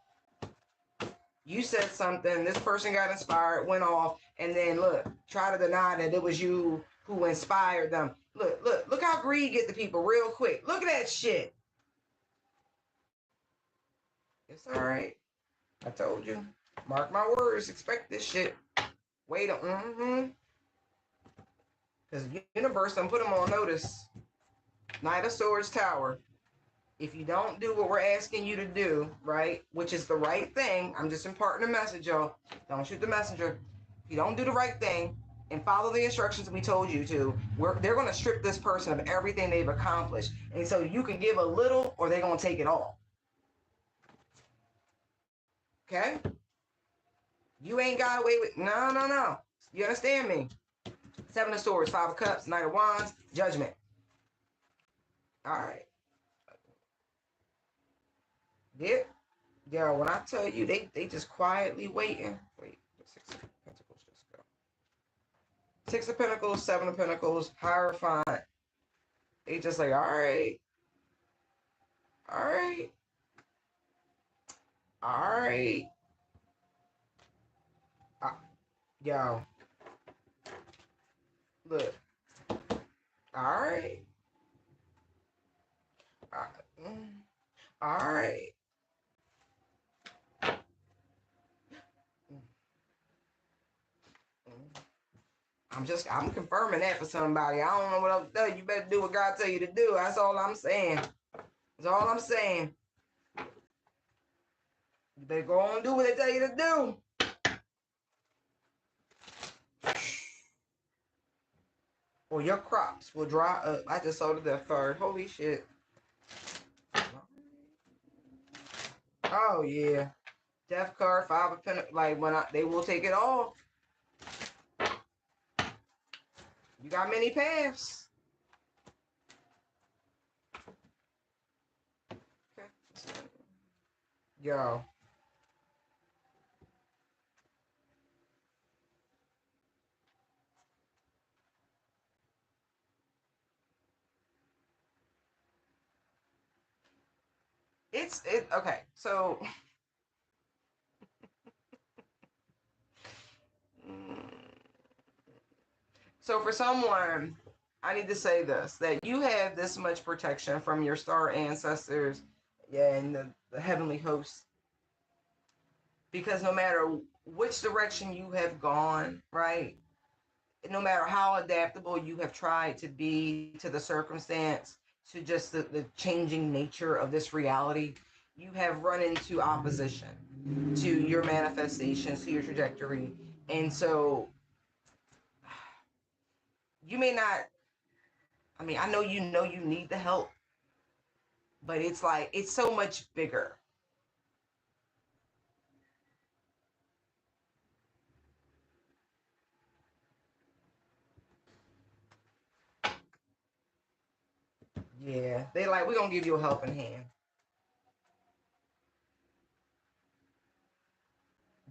You said something, this person got inspired, went off, and then look, try to deny that it was you who inspired them. Look how greed get the people real quick. Look at that shit. It's all right. I told you. Mark my words. Expect this shit. Wait. Because the universe done put them on notice. Knight of Swords Tower. If you don't do what we're asking you to do, right, which is the right thing, I'm just imparting a message, y'all. Don't shoot the messenger. If you don't do the right thing and follow the instructions we told you to, they're going to strip this person of everything they've accomplished. And so you can give a little or they're going to take it all. Okay? You ain't got away with, no. You understand me? Seven of Swords, Five of Cups, Knight of Wands, Judgment. All right. Yeah, when I tell you, they just quietly waiting. Wait, the Six of Pentacles just go. Six of Pentacles, Seven of Pentacles, Hierophant. They just like, all right. Yo, look. All right. All right. I'm confirming that for somebody. I don't know what else to tell you. You better do what God tell you to do. That's all I'm saying. That's all I'm saying. You better go on and do what they tell you to do. Or your crops will dry up. I just saw the death card. Holy shit. Oh yeah. Death card, Five of Pentacles. Like they will take it off. You got many paths. Okay. Yo. Okay. So for someone, I need to say this, that you have this much protection from your star ancestors, yeah, and the heavenly hosts. Because no matter which direction you have gone, right? No matter how adaptable you have tried to be to the circumstance, to just the changing nature of this reality, you have run into opposition to your manifestations, to your trajectory. And so you may not, I mean, I know you need the help, but it's like, it's so much bigger. Yeah. They like, we're going to give you a helping hand.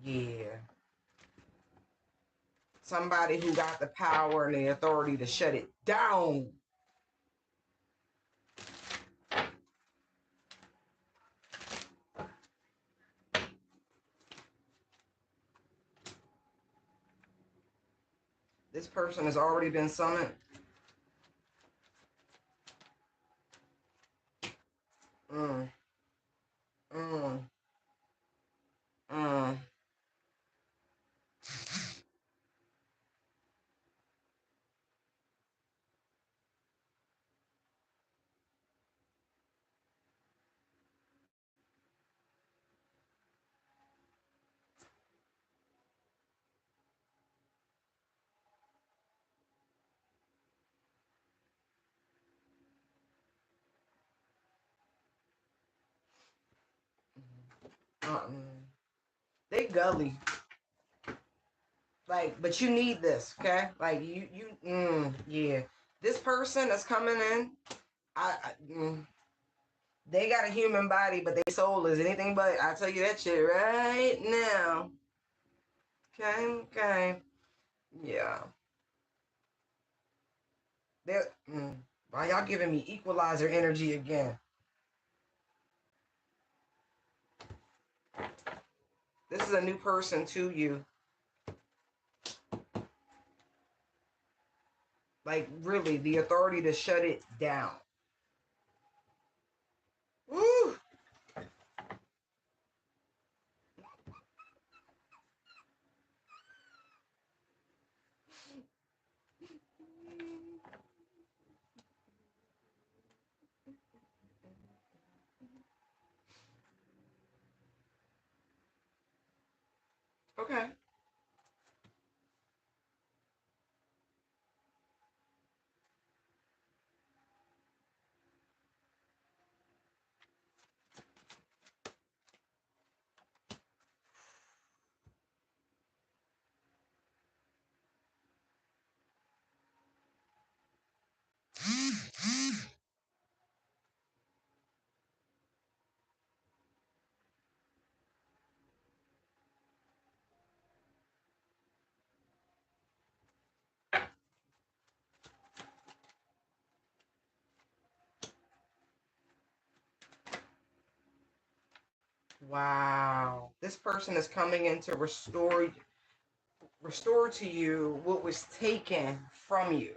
Yeah. Somebody who got the power and the authority to shut it down. This person has already been summoned. Mm, mm, mm. They gully. Like, but you need this, okay? Like, yeah. This person that's coming in, they got a human body, but their soul is anything but. I tell you that shit right now. Okay, okay. Yeah. They're, why y'all giving me equalizer energy again? This is a new person to you. Like, really, the authority to shut it down. Woo! Okay. Wow. This person is coming in to restore to you what was taken from you.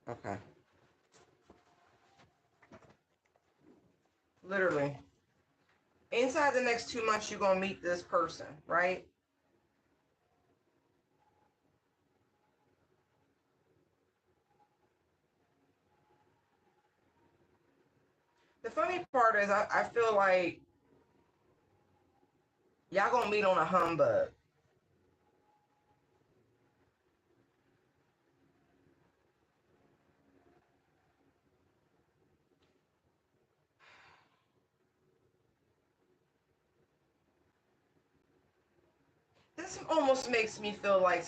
Okay. Literally. Inside the next 2 months, you're going to meet this person, right? The funny part is, I feel like y'all going to meet on a humbug. This almost makes me feel like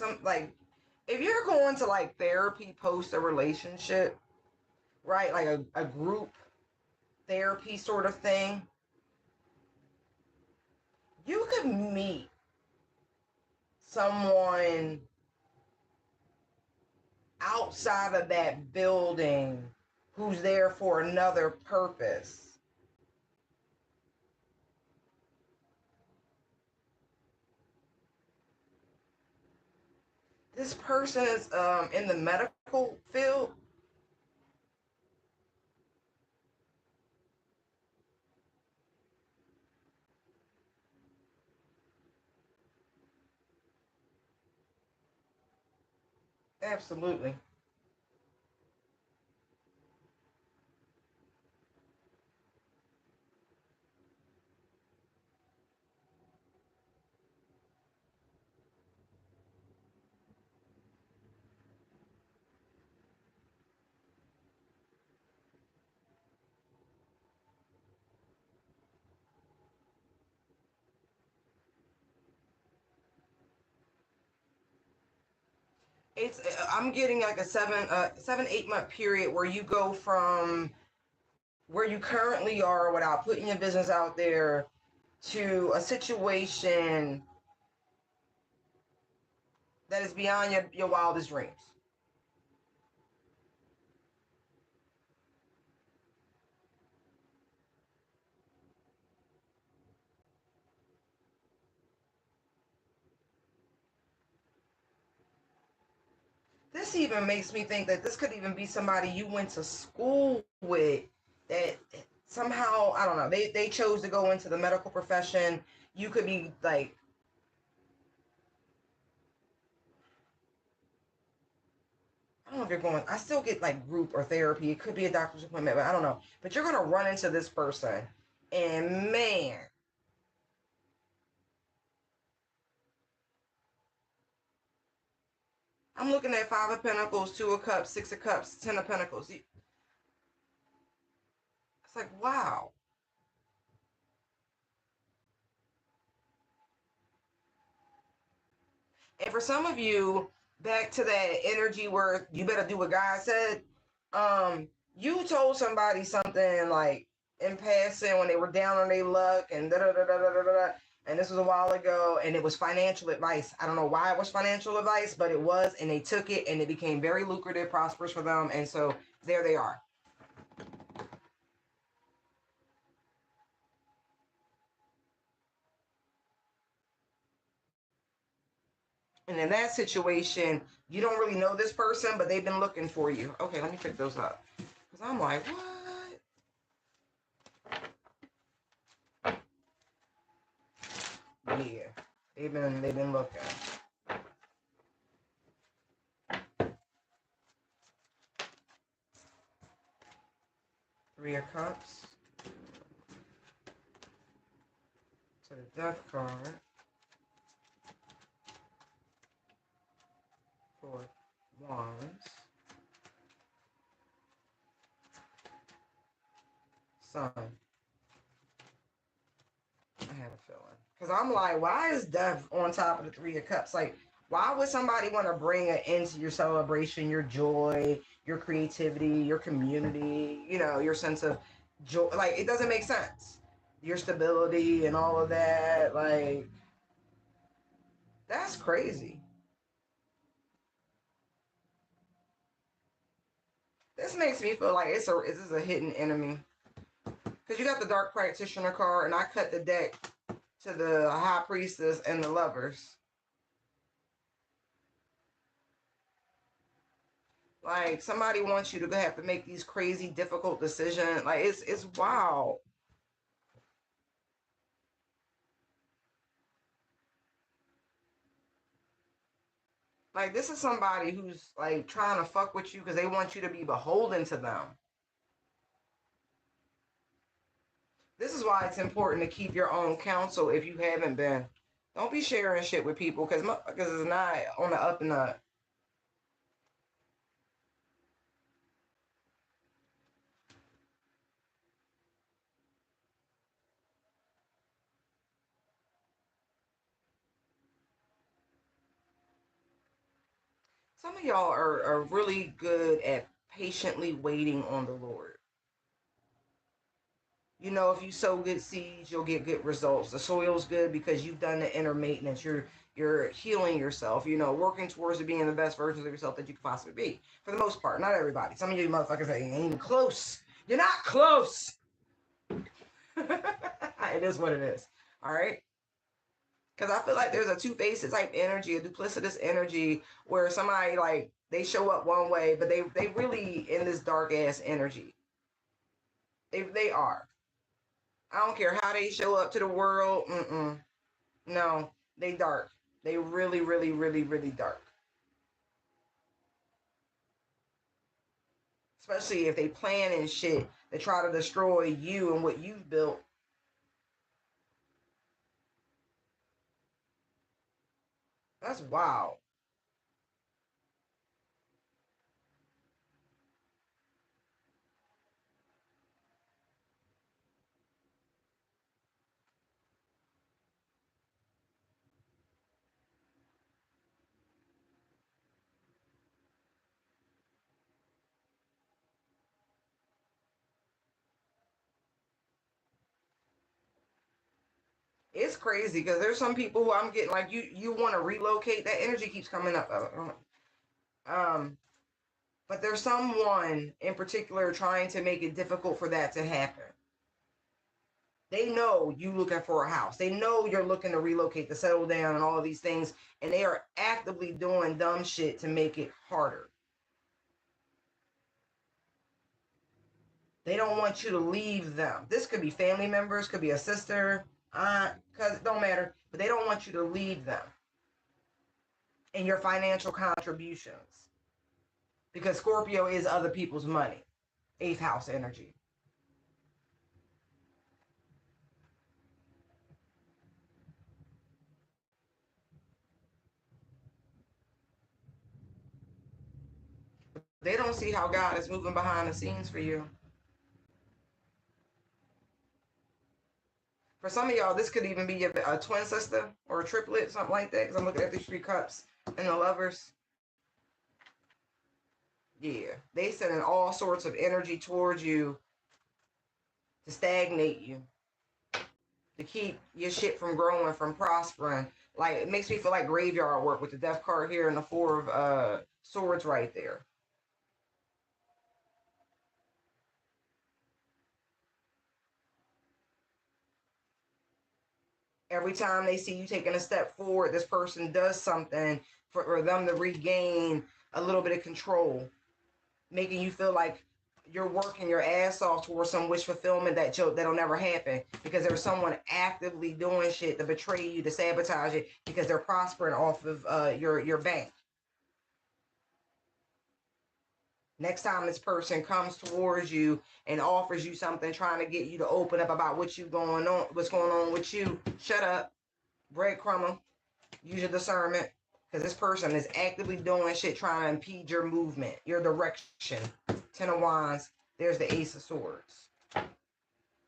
if you're going to like therapy post a relationship, right? Like a group therapy sort of thing, you could meet someone outside of that building who's there for another purpose. This person is in the medical field. Absolutely. It's I'm getting like a 8 month period where you go from where you currently are without putting your business out there to a situation that is beyond your wildest dreams. This even makes me think that this could even be somebody you went to school with that somehow, I don't know, they chose to go into the medical profession. You could be like, I don't know if you're going, I still get like group or therapy. It could be a doctor's appointment, but I don't know. But you're going to run into this person. And man, I'm looking at Five of Pentacles, Two of Cups, Six of Cups, Ten of Pentacles. It's like, wow. And for some of you, back to that energy where you better do what God said. You told somebody something like in passing when they were down on their luck and da da da da da da da. And this was a while ago, and it was financial advice. I don't know why it was financial advice, but it was, and they took it, and it became very lucrative, prosperous for them, and so there they are. And in that situation, you don't really know this person, but they've been looking for you. Okay, let me pick those up. Because I'm like, what? Yeah, they've been looking. Three of Cups to the Death card. Four Wands. Sun. I had a feeling. Because I'm like, why is Death on top of the Three of Cups? Like, why would somebody want to bring it into your celebration, your joy, your creativity, your community, your sense of joy? Like, it doesn't make sense. Your stability and all of that. Like, that's crazy. This makes me feel like this is a hidden enemy. Because you got the Dark Practitioner card, and I cut the deck to the High Priestess and the Lovers. Like, somebody wants you to have to make these crazy, difficult decisions. Like, it's wow. Like, this is somebody who's like trying to fuck with you because they want you to be beholden to them. This is why it's important to keep your own counsel if you haven't been. Don't be sharing shit with people because it's not on the up and up. Some of y'all are really good at patiently waiting on the Lord. If you sow good seeds, you'll get good results. The soil's good because you've done the inner maintenance. You're healing yourself, working towards being the best versions of yourself that you could possibly be. For the most part, not everybody. Some of you motherfuckers ain't even close. You're not close. It is what it is. All right. Because I feel like there's a two-faced type energy, a duplicitous energy, where somebody like they show up one way, but they really in this dark ass energy. They are. I don't care how they show up to the world. No, they dark. They really, really, really, really dark. especially if they plan and shit to try to destroy you and what you've built. That's wild. It's crazy because there's some people who I'm getting like you want to relocate. That energy keeps coming up. Um, but there's someone in particular trying to make it difficult for that to happen. They know you looking for a house. They know you're looking to relocate, to settle down, and all of these things, and they are actively doing dumb shit to make it harder. They don't want you to leave them. This could be family members, could be a sister, aunt, because it don't matter. But they don't want you to leave them in your financial contributions because Scorpio is other people's money. Eighth house energy. They don't see how God is moving behind the scenes for you. For some of y'all, this could even be a twin sister or a triplet, something like that. Because I'm looking at these three cups and the lovers. Yeah, they sending all sorts of energy towards you to stagnate you, to keep your shit from growing, from prospering. Like, it makes me feel like graveyard work with the death card here and the four of swords right there. Every time they see you taking a step forward, this person does something for them to regain a little bit of control, making you feel like you're working your ass off towards some wish fulfillment that'll never happen because there's someone actively doing shit to betray you, to sabotage it because they're prospering off of your bank. Next time this person comes towards you and offers you something, trying to get you to open up about what's going on with you, shut up, breadcrumb them, use your discernment, because this person is actively doing shit trying to impede your movement, your direction. Ten of Wands, there's the Ace of Swords.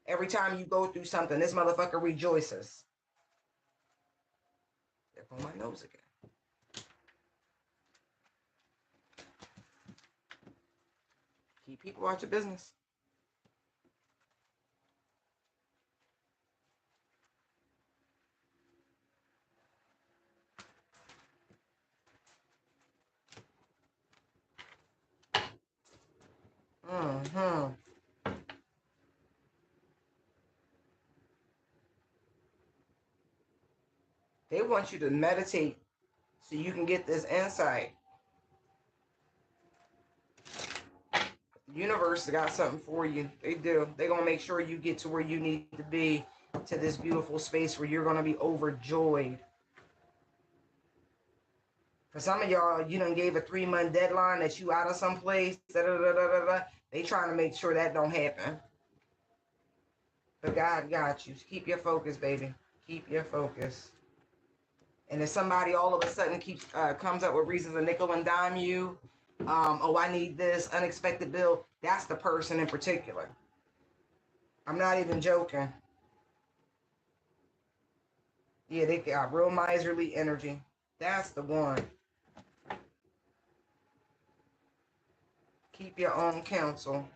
Every time you go through something, this motherfucker rejoices. There go my nose again. Keep people out your business. Mm-hmm. They want you to meditate so you can get this insight. The universe got something for you. They do. They're going to make sure you get to where you need to be, to this beautiful space where you're going to be overjoyed. For some of y'all, you done gave a 3-month deadline that you out of some place. They trying to make sure that don't happen. But God got you. Keep your focus, baby. Keep your focus. And if somebody all of a sudden comes up with reasons to nickel and dime you, oh, I need this unexpected bill, that's the person in particular. I'm not even joking. Yeah, they got real miserly energy. That's the one. Keep your own counsel.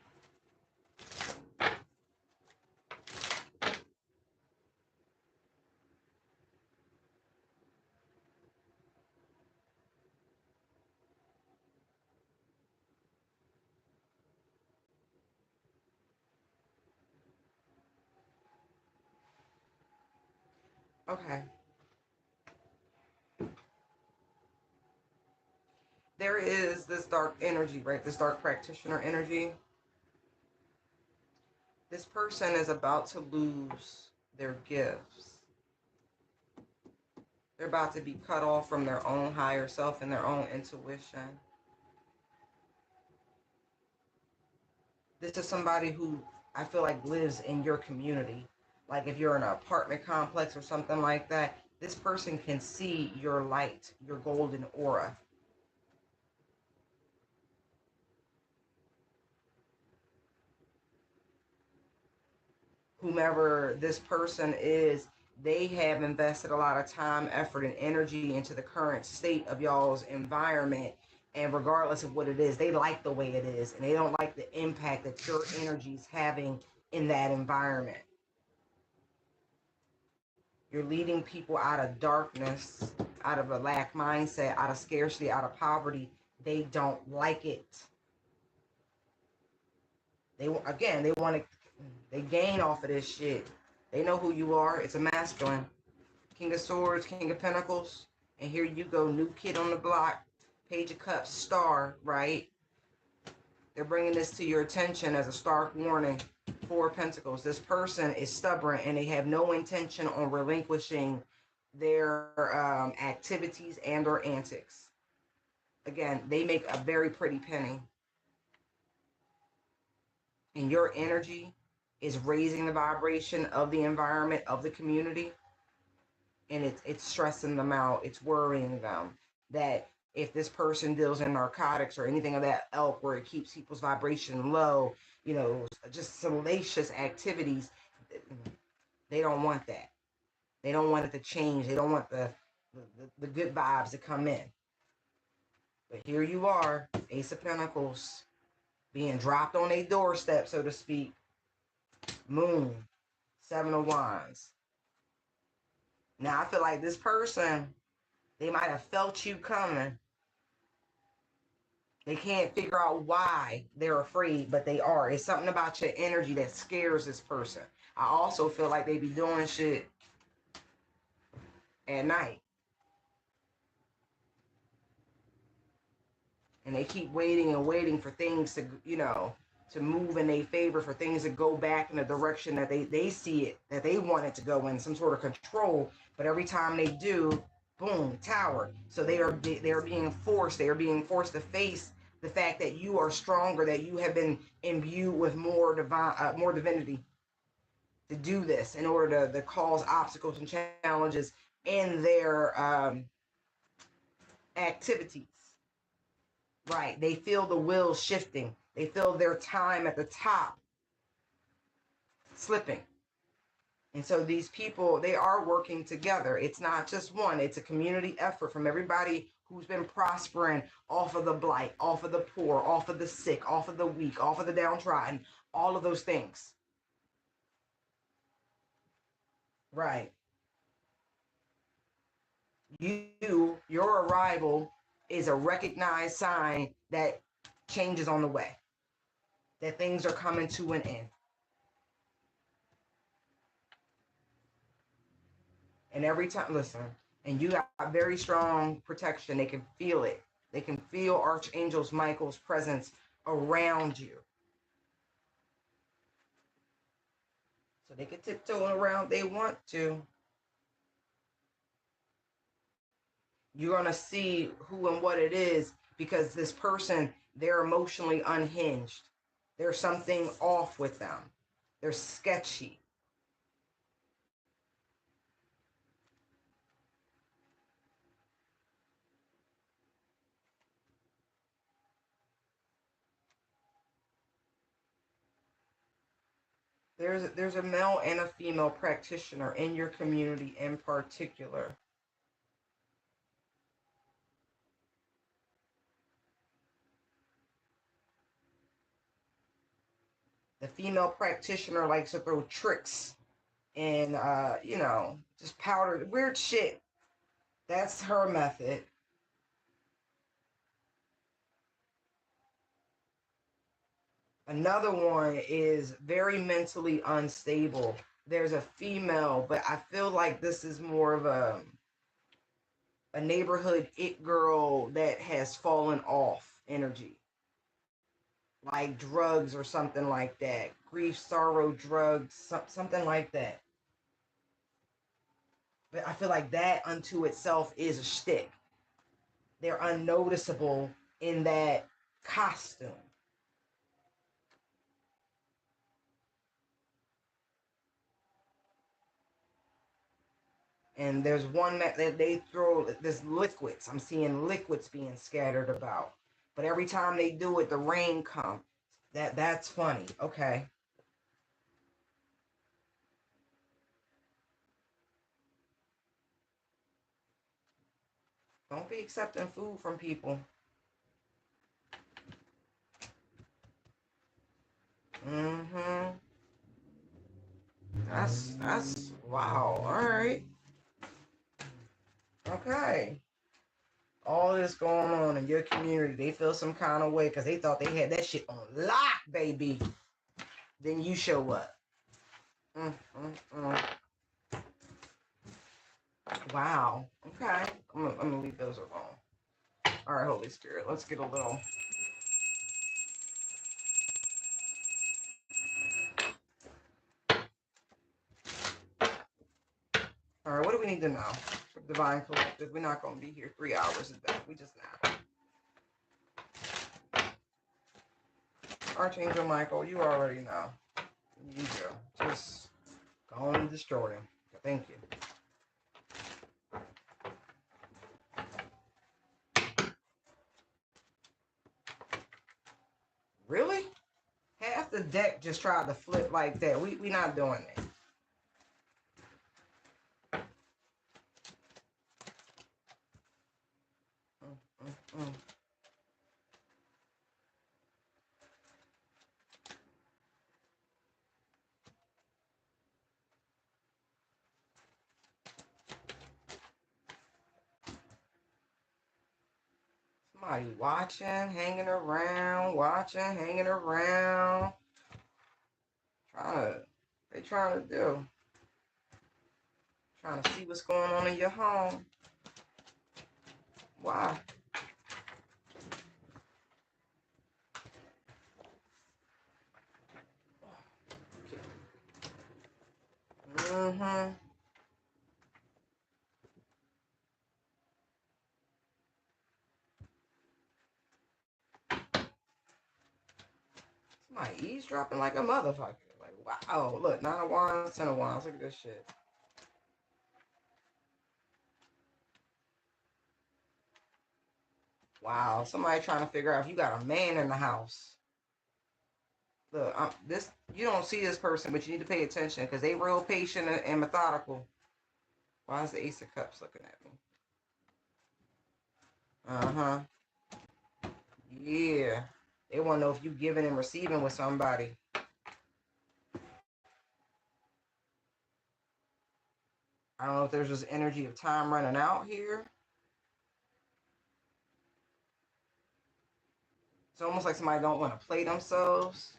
Okay. There is this dark energy, right? This dark practitioner energy. This person is about to lose their gifts. They're about to be cut off from their own higher self and their own intuition. This is somebody who I feel like lives in your community. Like if you're in an apartment complex or something like that, this person can see your light, your golden aura. Whomever this person is, they have invested a lot of time, effort, and energy into the current state of y'all's environment. And regardless of what it is, they like the way it is, and they don't like the impact that your energy is having in that environment. You're leading people out of darkness, out of a lack mindset, out of scarcity, out of poverty. They don't like it. They again, they want to, they gain off of this shit. They know who you are. It's a masculine. King of Swords, King of Pentacles, and here you go, new kid on the block, Page of Cups, Star, right? They're bringing this to your attention as a stark warning. Four of Pentacles. This person is stubborn and they have no intention on relinquishing their activities and or antics. Again, they make a very pretty penny. And your energy is raising the vibration of the environment, of the community. And it's stressing them out. It's worrying them that if this person deals in narcotics or anything of that ilk where it keeps people's vibration low, you know, just salacious activities, they don't want that. They don't want it to change. They don't want the good vibes to come in. But here you are, Ace of Pentacles, being dropped on a doorstep, so to speak. Moon, Seven of Wands. Now, I feel like this person, they might have felt you coming. They can't figure out why they're afraid, but they are. It's something about your energy that scares this person. I also feel like they be doing shit at night. And they keep waiting and waiting for things to, you know, to move in their favor, for things to go back in the direction that they see it, that they want it to go in, some sort of control. But every time they do, boom, tower. So they are being forced. They are being forced to face the fact that you are stronger, that you have been imbued with more more divinity to do this in order to cause obstacles and challenges in their activities. Right. They feel the wheels shifting. They feel their time at the top slipping. And so these people, they are working together. It's not just one. It's a community effort from everybody who's been prospering off of the blight, off of the poor, off of the sick, off of the weak, off of the downtrodden, all of those things. Right. Your arrival is a recognized sign that change is on the way, that things are coming to an end. And every time, listen, and you got very strong protection. They can feel it. They can feel Archangel Michael's presence around you. So they can tiptoe around they want to. You're going to see who and what it is, because this person, they're emotionally unhinged. There's something off with them. They're sketchy. There's a male and a female practitioner in your community in particular. The female practitioner likes to throw tricks and you know, just powder weird shit. That's her method. Another one is very mentally unstable. There's a female, but I feel like this is more of a neighborhood it girl that has fallen off energy, like drugs or something like that. Grief, sorrow, drugs, something like that. But I feel like that unto itself is a shtick. They're unnoticeable in that costume. And there's one that they throw this liquids. I'm seeing liquids being scattered about. But every time they do it, the rain comes. That's funny. Okay. Don't be accepting food from people. Mm-hmm. That's wow. All right. Okay. All this going on in your community, they feel some kind of way because they thought they had that shit on lock, baby. Then you show up. Mm, mm, mm. Wow. Okay. I'm gonna leave those alone. All right, Holy Spirit. Let's get a little. All right. What do we need to know? Divine Collective. We're not gonna be here 3 hours a day. We just not. Archangel Michael, you already know. You go. Just go on and destroy them. Thank you. Really? Half the deck just tried to flip like that. We not doing that. Mm. Somebody watching, hanging around, trying to do. Trying to see what's going on in your home. Why? Mm-hmm. Somebody eavesdropping like a motherfucker. Like, wow, look, 9 of Wands, 10 of Wands. Look at this shit. Wow, somebody trying to figure out if you got a man in the house. Look, this you don't see this person, but you need to pay attention because they real patient and methodical. Why is the Ace of Cups looking at me? Uh-huh. Yeah. They want to know if you giving and receiving with somebody. I don't know if there's this energy of time running out here. It's almost like somebody don't want to play themselves.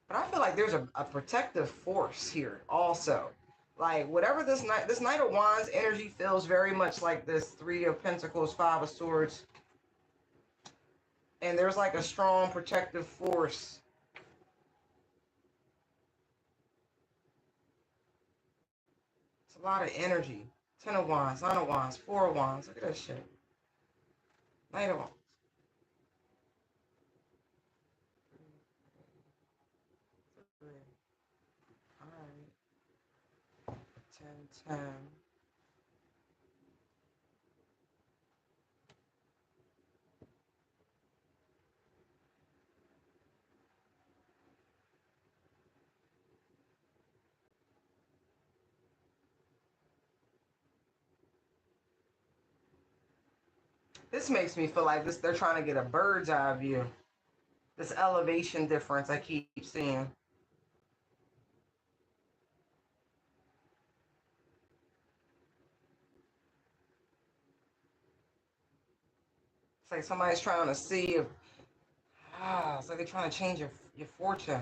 But I feel like there's a protective force here also. Like whatever this Knight of Wands energy feels very much like this 3 of Pentacles, 5 of Swords. And there's like a strong protective force. It's a lot of energy. 10 of Wands, 9 of Wands, 4 of Wands. Look at that shit. Knight of Wands. All right. 10, 10. This makes me feel like they're trying to get a bird's eye view. This elevation difference I keep seeing. It's like somebody's trying to see if it's like they're trying to change your fortune.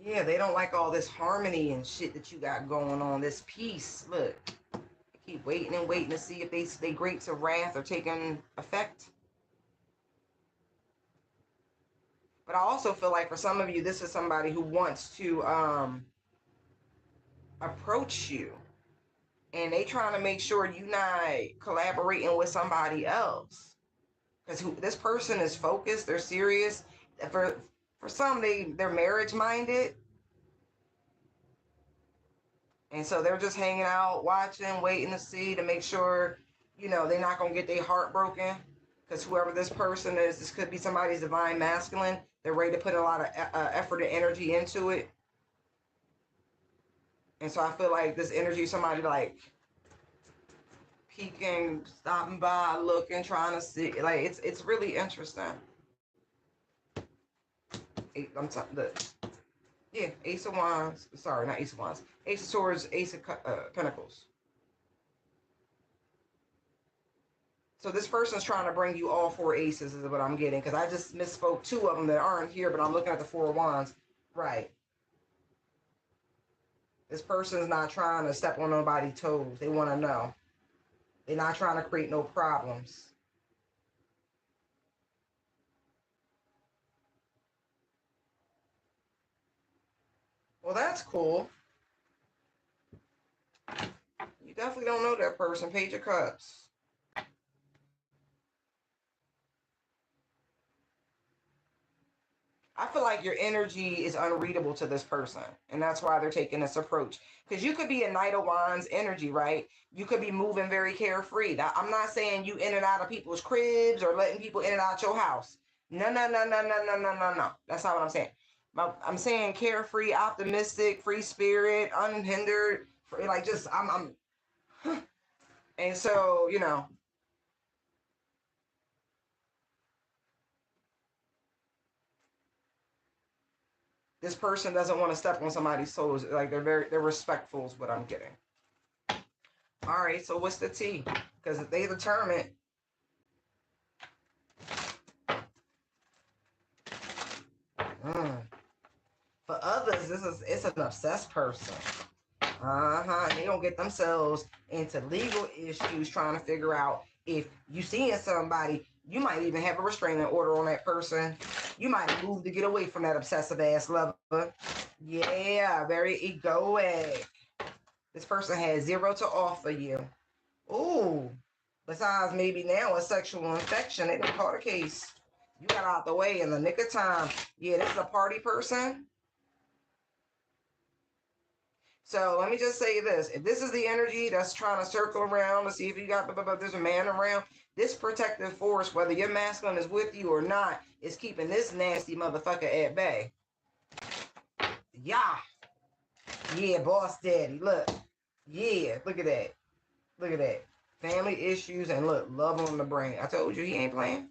Yeah, they don't like all this harmony and shit that you got going on. This peace. Look, they keep waiting and waiting to see if they grapes of wrath are taking effect. But I also feel like for some of you, this is somebody who wants to approach you, and they trying to make sure you not collaborating with somebody else. Because this person is focused, they're serious. For some, they're marriage minded, and so they're just hanging out, watching, waiting to see to make sure, they're not gonna get their heart broken. Because whoever this person is, this could be somebody's divine masculine. They're ready to put a lot of effort and energy into it. And so I feel like this energy, somebody like peeking, stopping by, looking, trying to see. Like it's really interesting. Ace of Wands. Sorry, not Ace of Wands. Ace of Swords, Ace of Pentacles. So this person's trying to bring you all four aces is what I'm getting. Because I just misspoke two of them that aren't here, but I'm looking at the Four of Wands. Right. This person's not trying to step on nobody's toes. They want to know. They're not trying to create no problems. Well, that's cool. You definitely don't know that person. Page of Cups. I feel like your energy is unreadable to this person. And that's why they're taking this approach. Because you could be a Knight of Wands energy, right? You could be moving very carefree. Now, I'm not saying you in and out of people's cribs or letting people in and out your house. No, no, no, no, no, no, no, no, no. That's not what I'm saying. I'm saying carefree, optimistic, free spirit, unhindered. Like just, I'm and so, this person doesn't want to step on somebody's toes. Like they're respectful is what I'm getting. All right, so what's the T? Because they determine. For others, it's an obsessed person. They don't get themselves into legal issues trying to figure out if you seeing somebody. You might even have a restraining order on that person. You might move to get away from that obsessive ass lover. Yeah, very egoic. This person has zero to offer you. Ooh. Besides maybe now a sexual infection. They didn't call the case. You got out the way in the nick of time. Yeah, this is a party person. So let me just say this. If this is the energy that's trying to circle around to see if you got, there's a man around, this protective force, whether your masculine is with you or not, is keeping this nasty motherfucker at bay. Yeah. Yeah, boss daddy. Look. Yeah, look at that. Look at that. Family issues and look, love on the brain. I told you he ain't playing.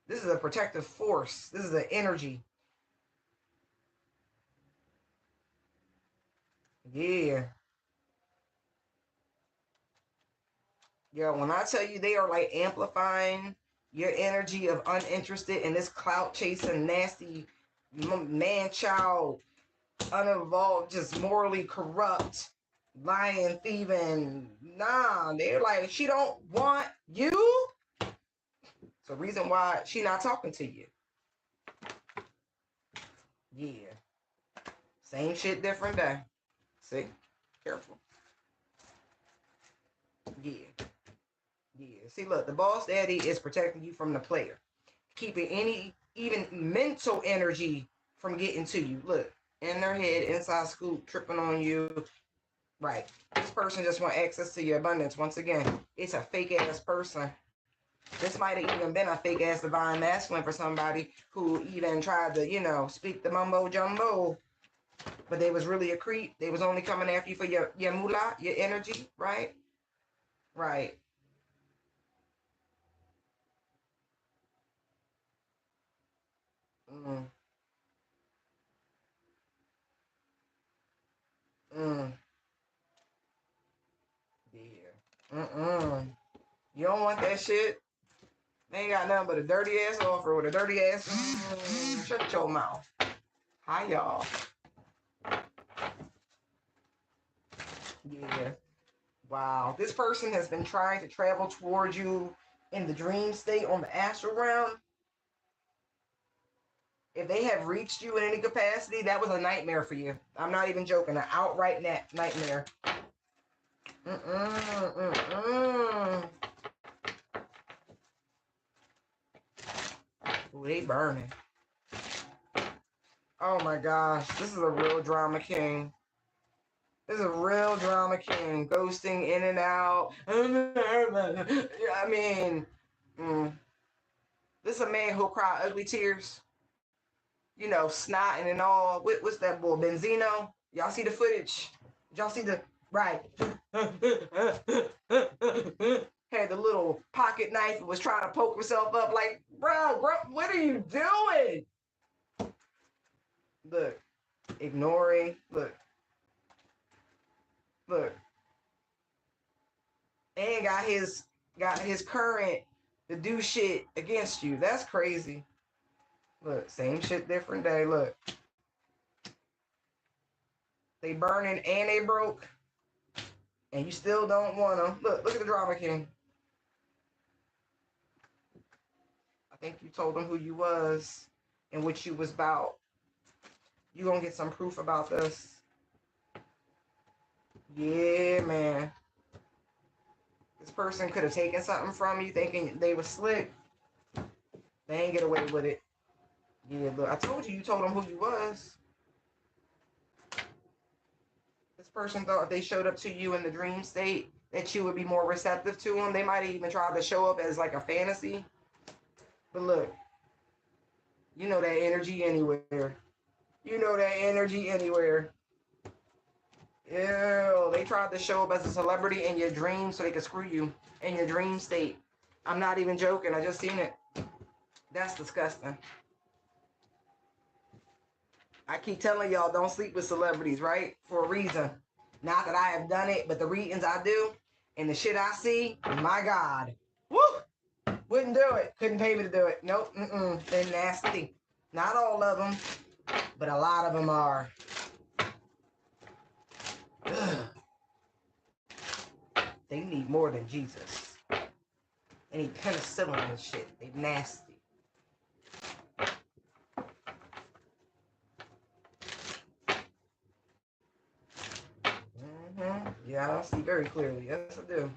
This is a protective force. This is an energy. Yeah. Yeah, when I tell you they are like amplifying your energy of uninterested in this clout chasing, nasty man child, uninvolved, just morally corrupt, lying, thieving. Nah, they're like, she don't want you. So reason why she not talking to you. Yeah. Same shit, different day. See? Careful. Yeah. Yeah. See, look, the boss daddy is protecting you from the player. Keeping any, even mental energy from getting to you. Look, in their head, inside scoop, tripping on you. Right. This person just want access to your abundance. Once again, it's a fake ass person. This might have even been a fake ass divine masculine for somebody who even tried to, speak the mumbo jumbo. But they was really a creep. They was only coming after you for your moolah, your energy, right? Right. Mm. Mm. Yeah. Mm-mm. You don't want that shit. They ain't got nothing but a dirty ass offer with a dirty ass. Shut your mouth. Hi, y'all. Yeah. Wow. This person has been trying to travel towards you in the dream state on the astral realm. If they have reached you in any capacity, that was a nightmare for you. I'm not even joking. An outright nightmare. Mm-mm. Mm-mm. Ooh, they burning. Oh my gosh, this is a real drama king. This is a real drama king. Ghosting in and out. I mean, this is a man who'll cry ugly tears. You know, snotting and all. What's that boy? Benzino? Y'all see the footage? Y'all see the right? Had the little pocket knife and was trying to poke himself up. Like, bro, what are you doing? Look, ignoring. Look. And got his current to do shit against you. That's crazy. Look, same shit, different day. Look. They burning and they broke. And you still don't want them. Look at the drama king. I think you told them who you was and what you was about. You gonna get some proof about this. Yeah, man. This person could have taken something from you thinking they was slick. They ain't get away with it. Yeah, look, I told you told them who you was. This person thought if they showed up to you in the dream state that you would be more receptive to them. They might have even tried to show up as like a fantasy. But look, you know that energy anywhere. You know that energy anywhere. Ew, they tried to show up as a celebrity in your dream so they could screw you in your dream state. I'm not even joking. I just seen it. That's disgusting. I keep telling y'all don't sleep with celebrities, right? For a reason. Not that I have done it, but the readings I do and the shit I see, my God. Woo! Wouldn't do it. Couldn't pay me to do it. Nope. They're nasty. Not all of them, but a lot of them are. Ugh. They need more than Jesus. They need penicillin and shit. They nasty. Yeah, I see very clearly. Yes, I do.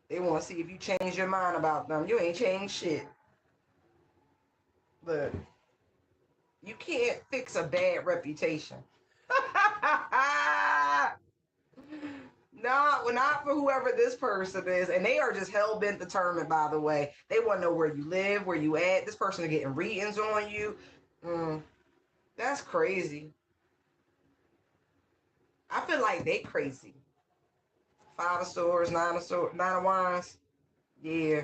They want to see if you change your mind about them. You ain't changed shit. Look, you can't fix a bad reputation. Not for whoever this person is. And they are just hell-bent determined, by the way. They want to know where you live, where you at. This person is getting readings on you. That's crazy. I feel like they crazy. 5 of swords, 9 of wands. Yeah.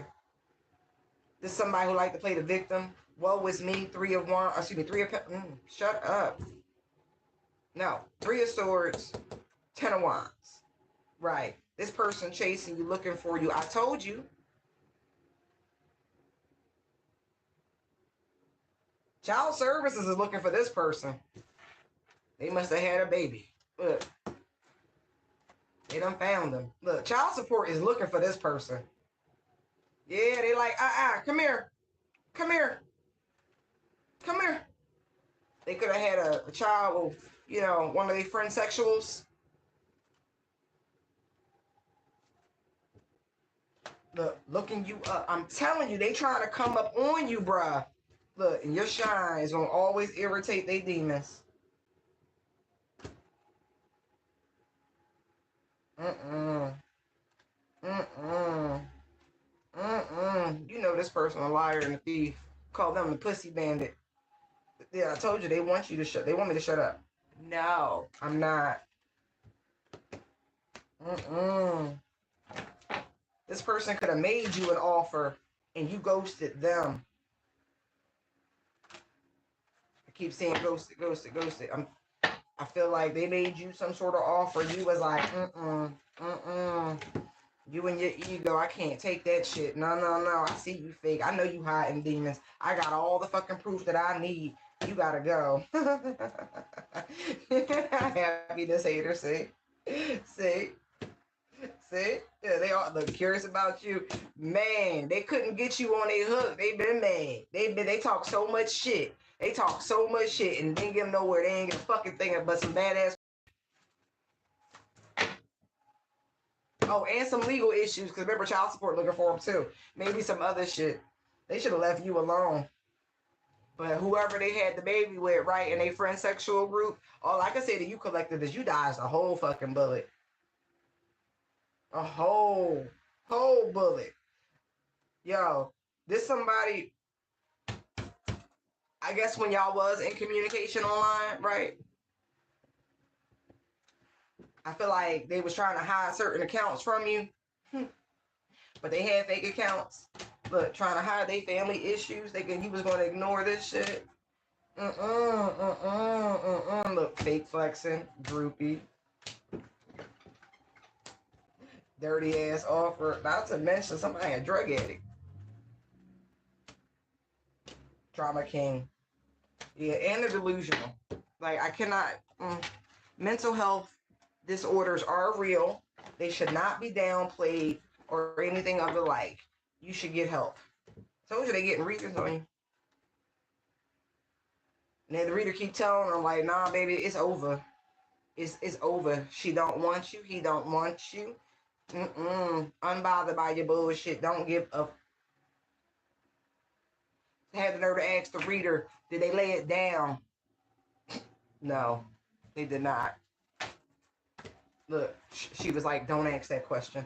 This is somebody who like to play the victim. Woe is me. 3 of wands. Excuse me, 3 of shut up. No. 3 of swords. 10 of wands. Right. This person chasing you, looking for you. I told you. Child services is looking for this person. They must have had a baby. Look. They done found them. Look, child support is looking for this person. Yeah, they like, come here. Come here. Come here. They could have had a child with, you know, one of their friend sexuals. Look, looking you up. I'm telling you, they trying to come up on you, bruh. Look, and your shine is going to always irritate they demons. You know this person a liar and a thief. Call them the pussy bandit. Yeah, I told you they want you to shut. They want me to shut up. No, I'm not. This person could have made you an offer and you ghosted them. I keep saying ghosted. I feel like they made you some sort of offer. You was like, You and your ego, I can't take that shit. No. I see you fake. I know you hiding demons. I got all the fucking proof that I need. You gotta go. Happy this hater, see? Yeah, they all look curious about you. Man, they couldn't get you on their hook. They been mad. They talk so much shit. They talk so much shit and didn't get them nowhere. They ain't get a fucking thing but some badass. Oh, and some legal issues, because remember, child support looking for them too. Maybe some other shit. They should have left you alone. But whoever they had the baby with, right, in a friend sexual group, all I can say to you, collective, is you dodged a whole fucking bullet. A whole bullet. Yo, this somebody, I guess when y'all was in communication online, right? I feel like they was trying to hide certain accounts from you, but they had fake accounts. Look, trying to hide their family issues, thinking you was going to ignore this shit. Look, fake flexing, groupie, dirty ass offer. Not to mention somebody a drug addict. Drama king. Yeah, and the delusional. Like, I cannot. Mental health disorders are real. They should not be downplayed or anything of the like. You should get help. Told you they getting readers on you. And then the reader keep telling them, like, nah, baby, it's over. It's over. She don't want you. He don't want you. Unbothered by your bullshit. Don't give up. Had the nerve to ask the reader, did they lay it down? No, they did not. Look, she was like, don't ask that question.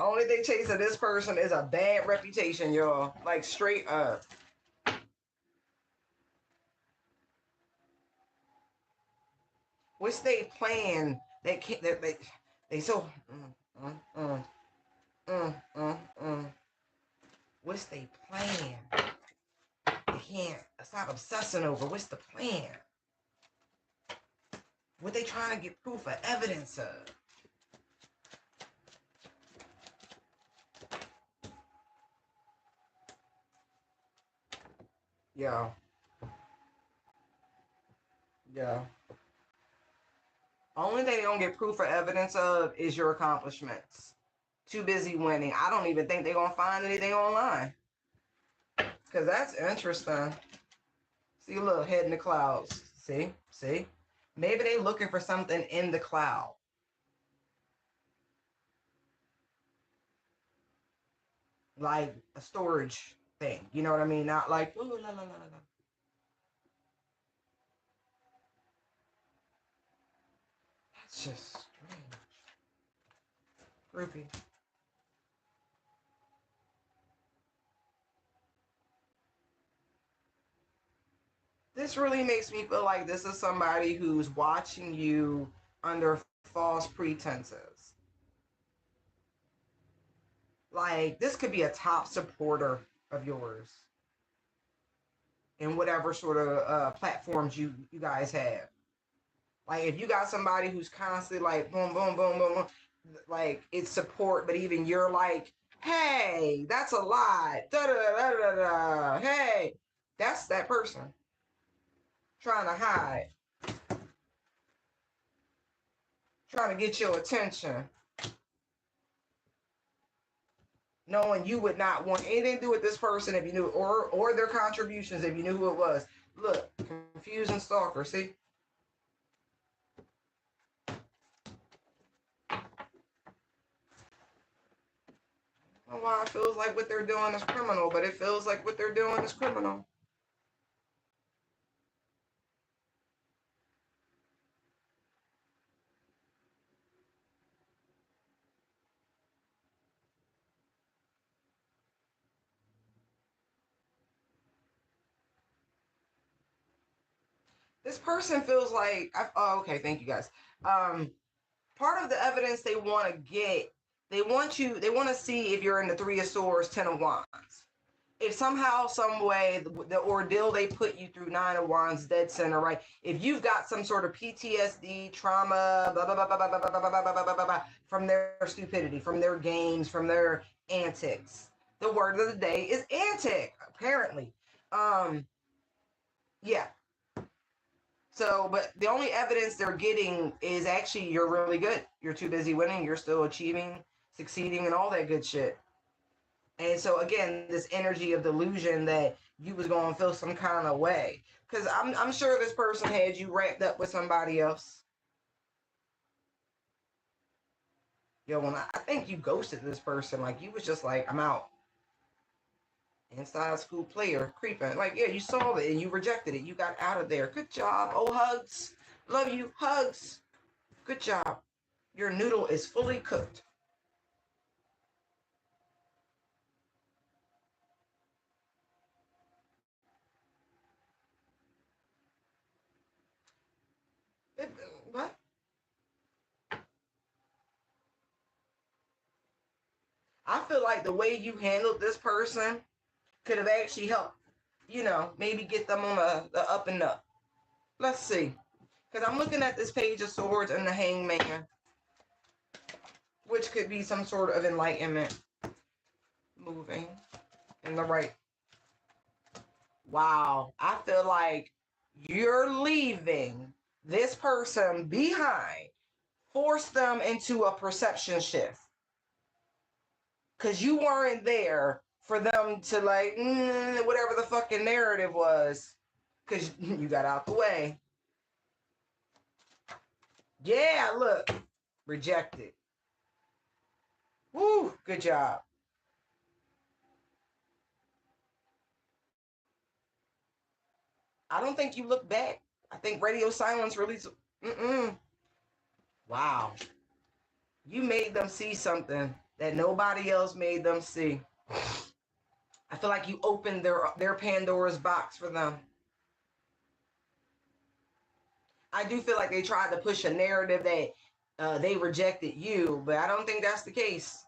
Only thing chasing this person is a bad reputation, y'all. Like, straight up. What's they plan? They can't. They so. What's they plan? They can't stop obsessing over. What's the plan? What they trying to get proof or evidence of? Yeah. Only thing they don't get proof or evidence of is your accomplishments. Too busy winning. I don't even think they're gonna find anything online. Cause that's interesting. See, look, head in the clouds. See? Maybe they looking for something in the cloud. Like a storage thing. You know what I mean? Not like, ooh, la, la, la, la. That's just strange. Groupie. This really makes me feel like this is somebody who's watching you under false pretenses. Like, this could be a top supporter of yours in whatever sort of platforms you guys have. Like, if you got somebody who's constantly like, boom, boom, boom, boom, boom, like, it's support, but even you're like, hey, that's a lie. Da, da, da, da, da. Hey, that's that person trying to hide, trying to get your attention, knowing you would not want anything to do with this person if you knew, or their contributions if you knew who it was. Look, confusing stalker, see? I don't know why it feels like what they're doing is criminal, but it feels like what they're doing is criminal. This person feels like, oh, okay, thank you guys. Part of the evidence they want to get, they want to see if you're in the Three of Swords, Ten of Wands. If somehow, some way, the ordeal they put you through, Nine of Wands, dead center, right? If you've got some sort of PTSD, trauma, blah, blah, blah, blah, blah, blah, blah, blah, blah, blah, blah, from their stupidity, from their games, from their antics. The word of the day is antic, apparently. Yeah. So, but the only evidence they're getting is actually you're really good. You're too busy winning. You're still achieving, succeeding, and all that good shit. And so, again, this energy of delusion that you was going to feel some kind of way. Because I'm sure this person had you wrapped up with somebody else. Yo, when I think you ghosted this person, like you was just like, I'm out. Inside school player, creeping. Like, yeah, you saw it and you rejected it. You got out of there. Good job. Oh, hugs. Love you. Hugs. Good job. Your noodle is fully cooked. What? I feel like the way you handled this person could have actually helped, maybe get them on the up and up. Let's see. Because I'm looking at this Page of Swords and the Hangman, which could be some sort of enlightenment. Moving in the right. Wow. I feel like you're leaving this person behind. Force them into a perception shift. Because you weren't there for them to like, whatever the fucking narrative was. Because you got out the way. Yeah, look. Rejected. Woo, good job. I don't think you look back. I think radio silence really. Wow. You made them see something that nobody else made them see. I feel like you opened their Pandora's box for them. I do feel like they tried to push a narrative that they rejected you, but I don't think that's the case.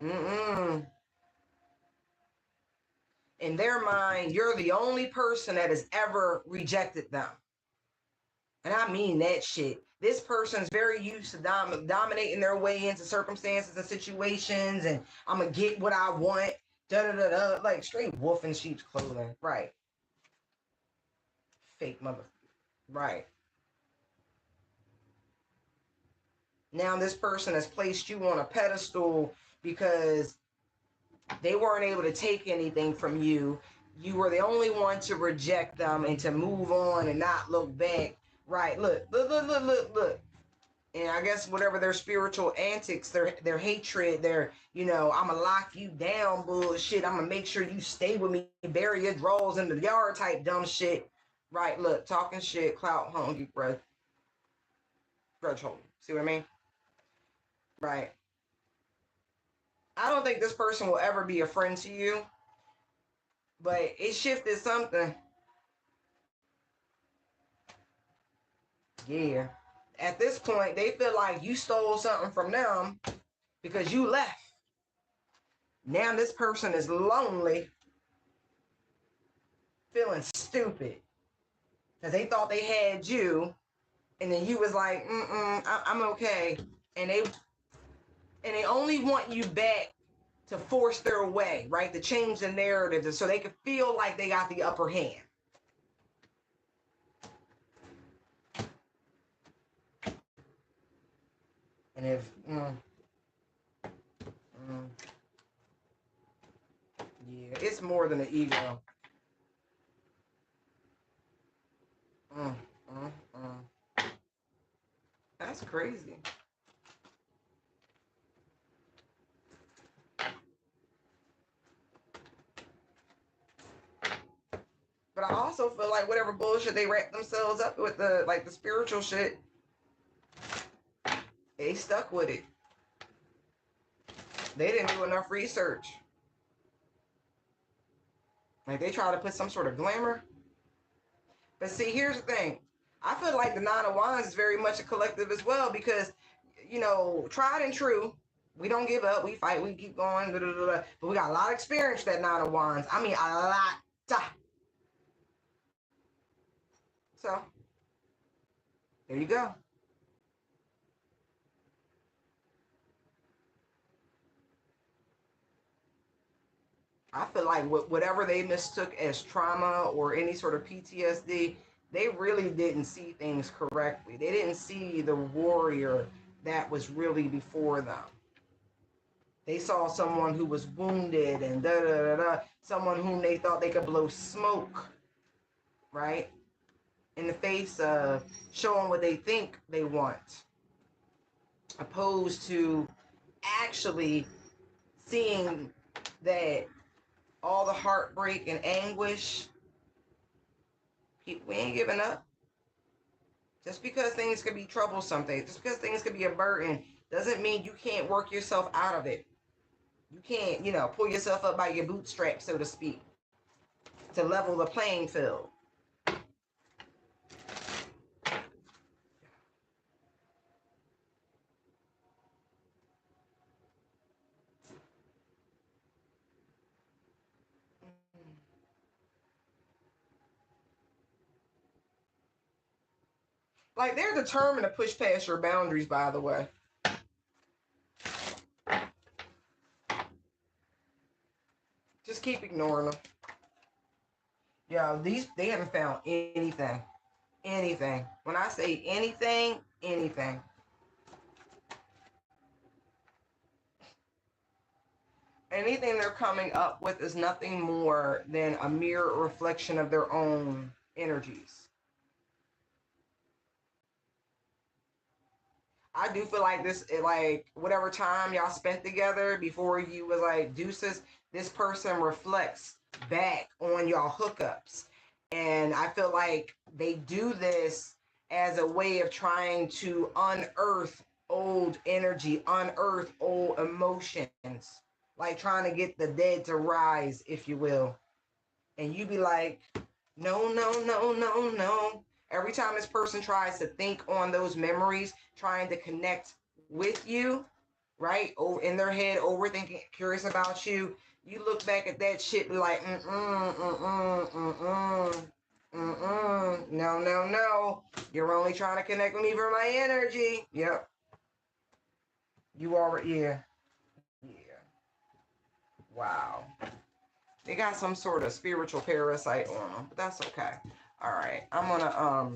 In their mind, you're the only person that has ever rejected them. And I mean that shit. This person's very used to dominating their way into circumstances and situations, and I'm going to get what I want. Da-da-da-da. Like straight wolf in sheep's clothing. Right. Fake mother. Right. Now this person has placed you on a pedestal because they weren't able to take anything from you. You were the only one to reject them and to move on and not look back. Right. Look. And I guess whatever their spiritual antics, their hatred, their, I'ma lock you down bullshit. I'ma make sure you stay with me, bury your drawers in the yard type dumb shit. Right, look, talking shit, clout hungry, grudge holding. See what I mean? Right. I don't think this person will ever be a friend to you, but it shifted something. Yeah. At this point, they feel like you stole something from them because you left. Now this person is lonely, feeling stupid because they thought they had you, and then you was like, I'm okay, and they only want you back to force their way, right? To change the narrative so they can feel like they got the upper hand. And if yeah, it's more than an ego. That's crazy. But I also feel like whatever bullshit they wrap themselves up with, the spiritual shit, they stuck with it. They didn't do enough research. Like they try to put some sort of glamour. But see, here's the thing. I feel like the Nine of Wands is very much a collective as well because, tried and true. We don't give up. We fight. We keep going. Blah, blah, blah. But we got a lot of experience with that Nine of Wands. I mean, a lot. So, there you go. I feel like whatever they mistook as trauma or any sort of PTSD, they really didn't see things correctly. They didn't see the warrior that was really before them. They saw someone who was wounded and someone whom they thought they could blow smoke, right? in the face of showing what they think they want, opposed to actually seeing that all the heartbreak and anguish, we ain't giving up. Just because things can be troublesome, just because things can be a burden, doesn't mean you can't work yourself out of it. You can't, pull yourself up by your bootstraps, so to speak, to level the playing field. Like, they're determined to push past your boundaries, by the way. Just keep ignoring them. Yeah, they haven't found anything. Anything. When I say anything, anything. Anything they're coming up with is nothing more than a mere reflection of their own energies. I do feel like this, like, whatever time y'all spent together before you was like deuces, this person reflects back on y'all hookups. And I feel like they do this as a way of trying to unearth old energy, unearth old emotions, like trying to get the dead to rise, if you will. And you be like, no, no, no, no, no. Every time this person tries to think on those memories, trying to connect with you, right? Over in their head, overthinking, curious about you, you look back at that shit, be like, no, no, no. You're only trying to connect with me for my energy. Yep. You already, yeah. Yeah. Wow. They got some sort of spiritual parasite on them, but that's okay. All right, I'm gonna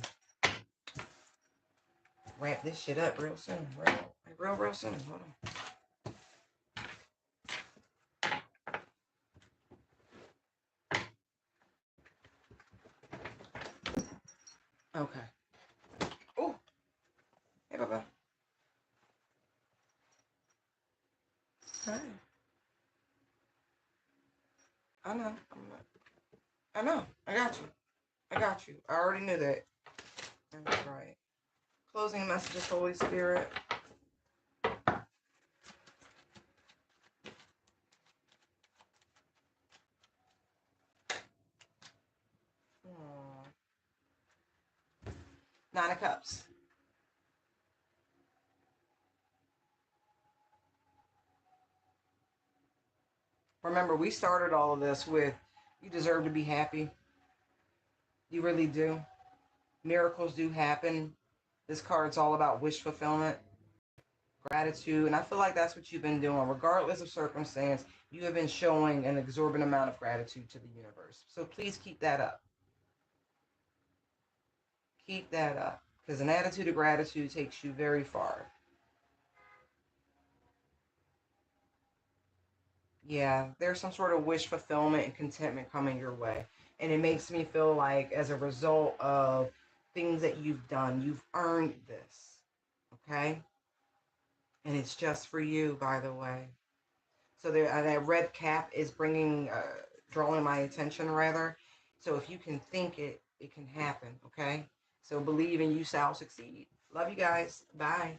wrap this shit up real soon, real soon. Hold on. Okay. Oh, hey, Baba. Hi. I know. I know. I got you. I got you. I already knew that. That's right. Closing messages, Holy Spirit. Aww. Nine of Cups. Remember, we started all of this with, you deserve to be happy. You really do. Miracles do happen. This card's all about wish fulfillment, gratitude, and I feel like that's what you've been doing. Regardless of circumstance, you have been showing an exorbitant amount of gratitude to the universe. So please keep that up. Keep that up, because an attitude of gratitude takes you very far. Yeah, there's some sort of wish fulfillment and contentment coming your way. And it makes me feel like, as a result of things that you've done, you've earned this. Okay? And it's just for you, by the way. So there, that red cap is drawing my attention, rather. So if you can think it, it can happen. Okay. So believe and you shall succeed. Love you guys. Bye.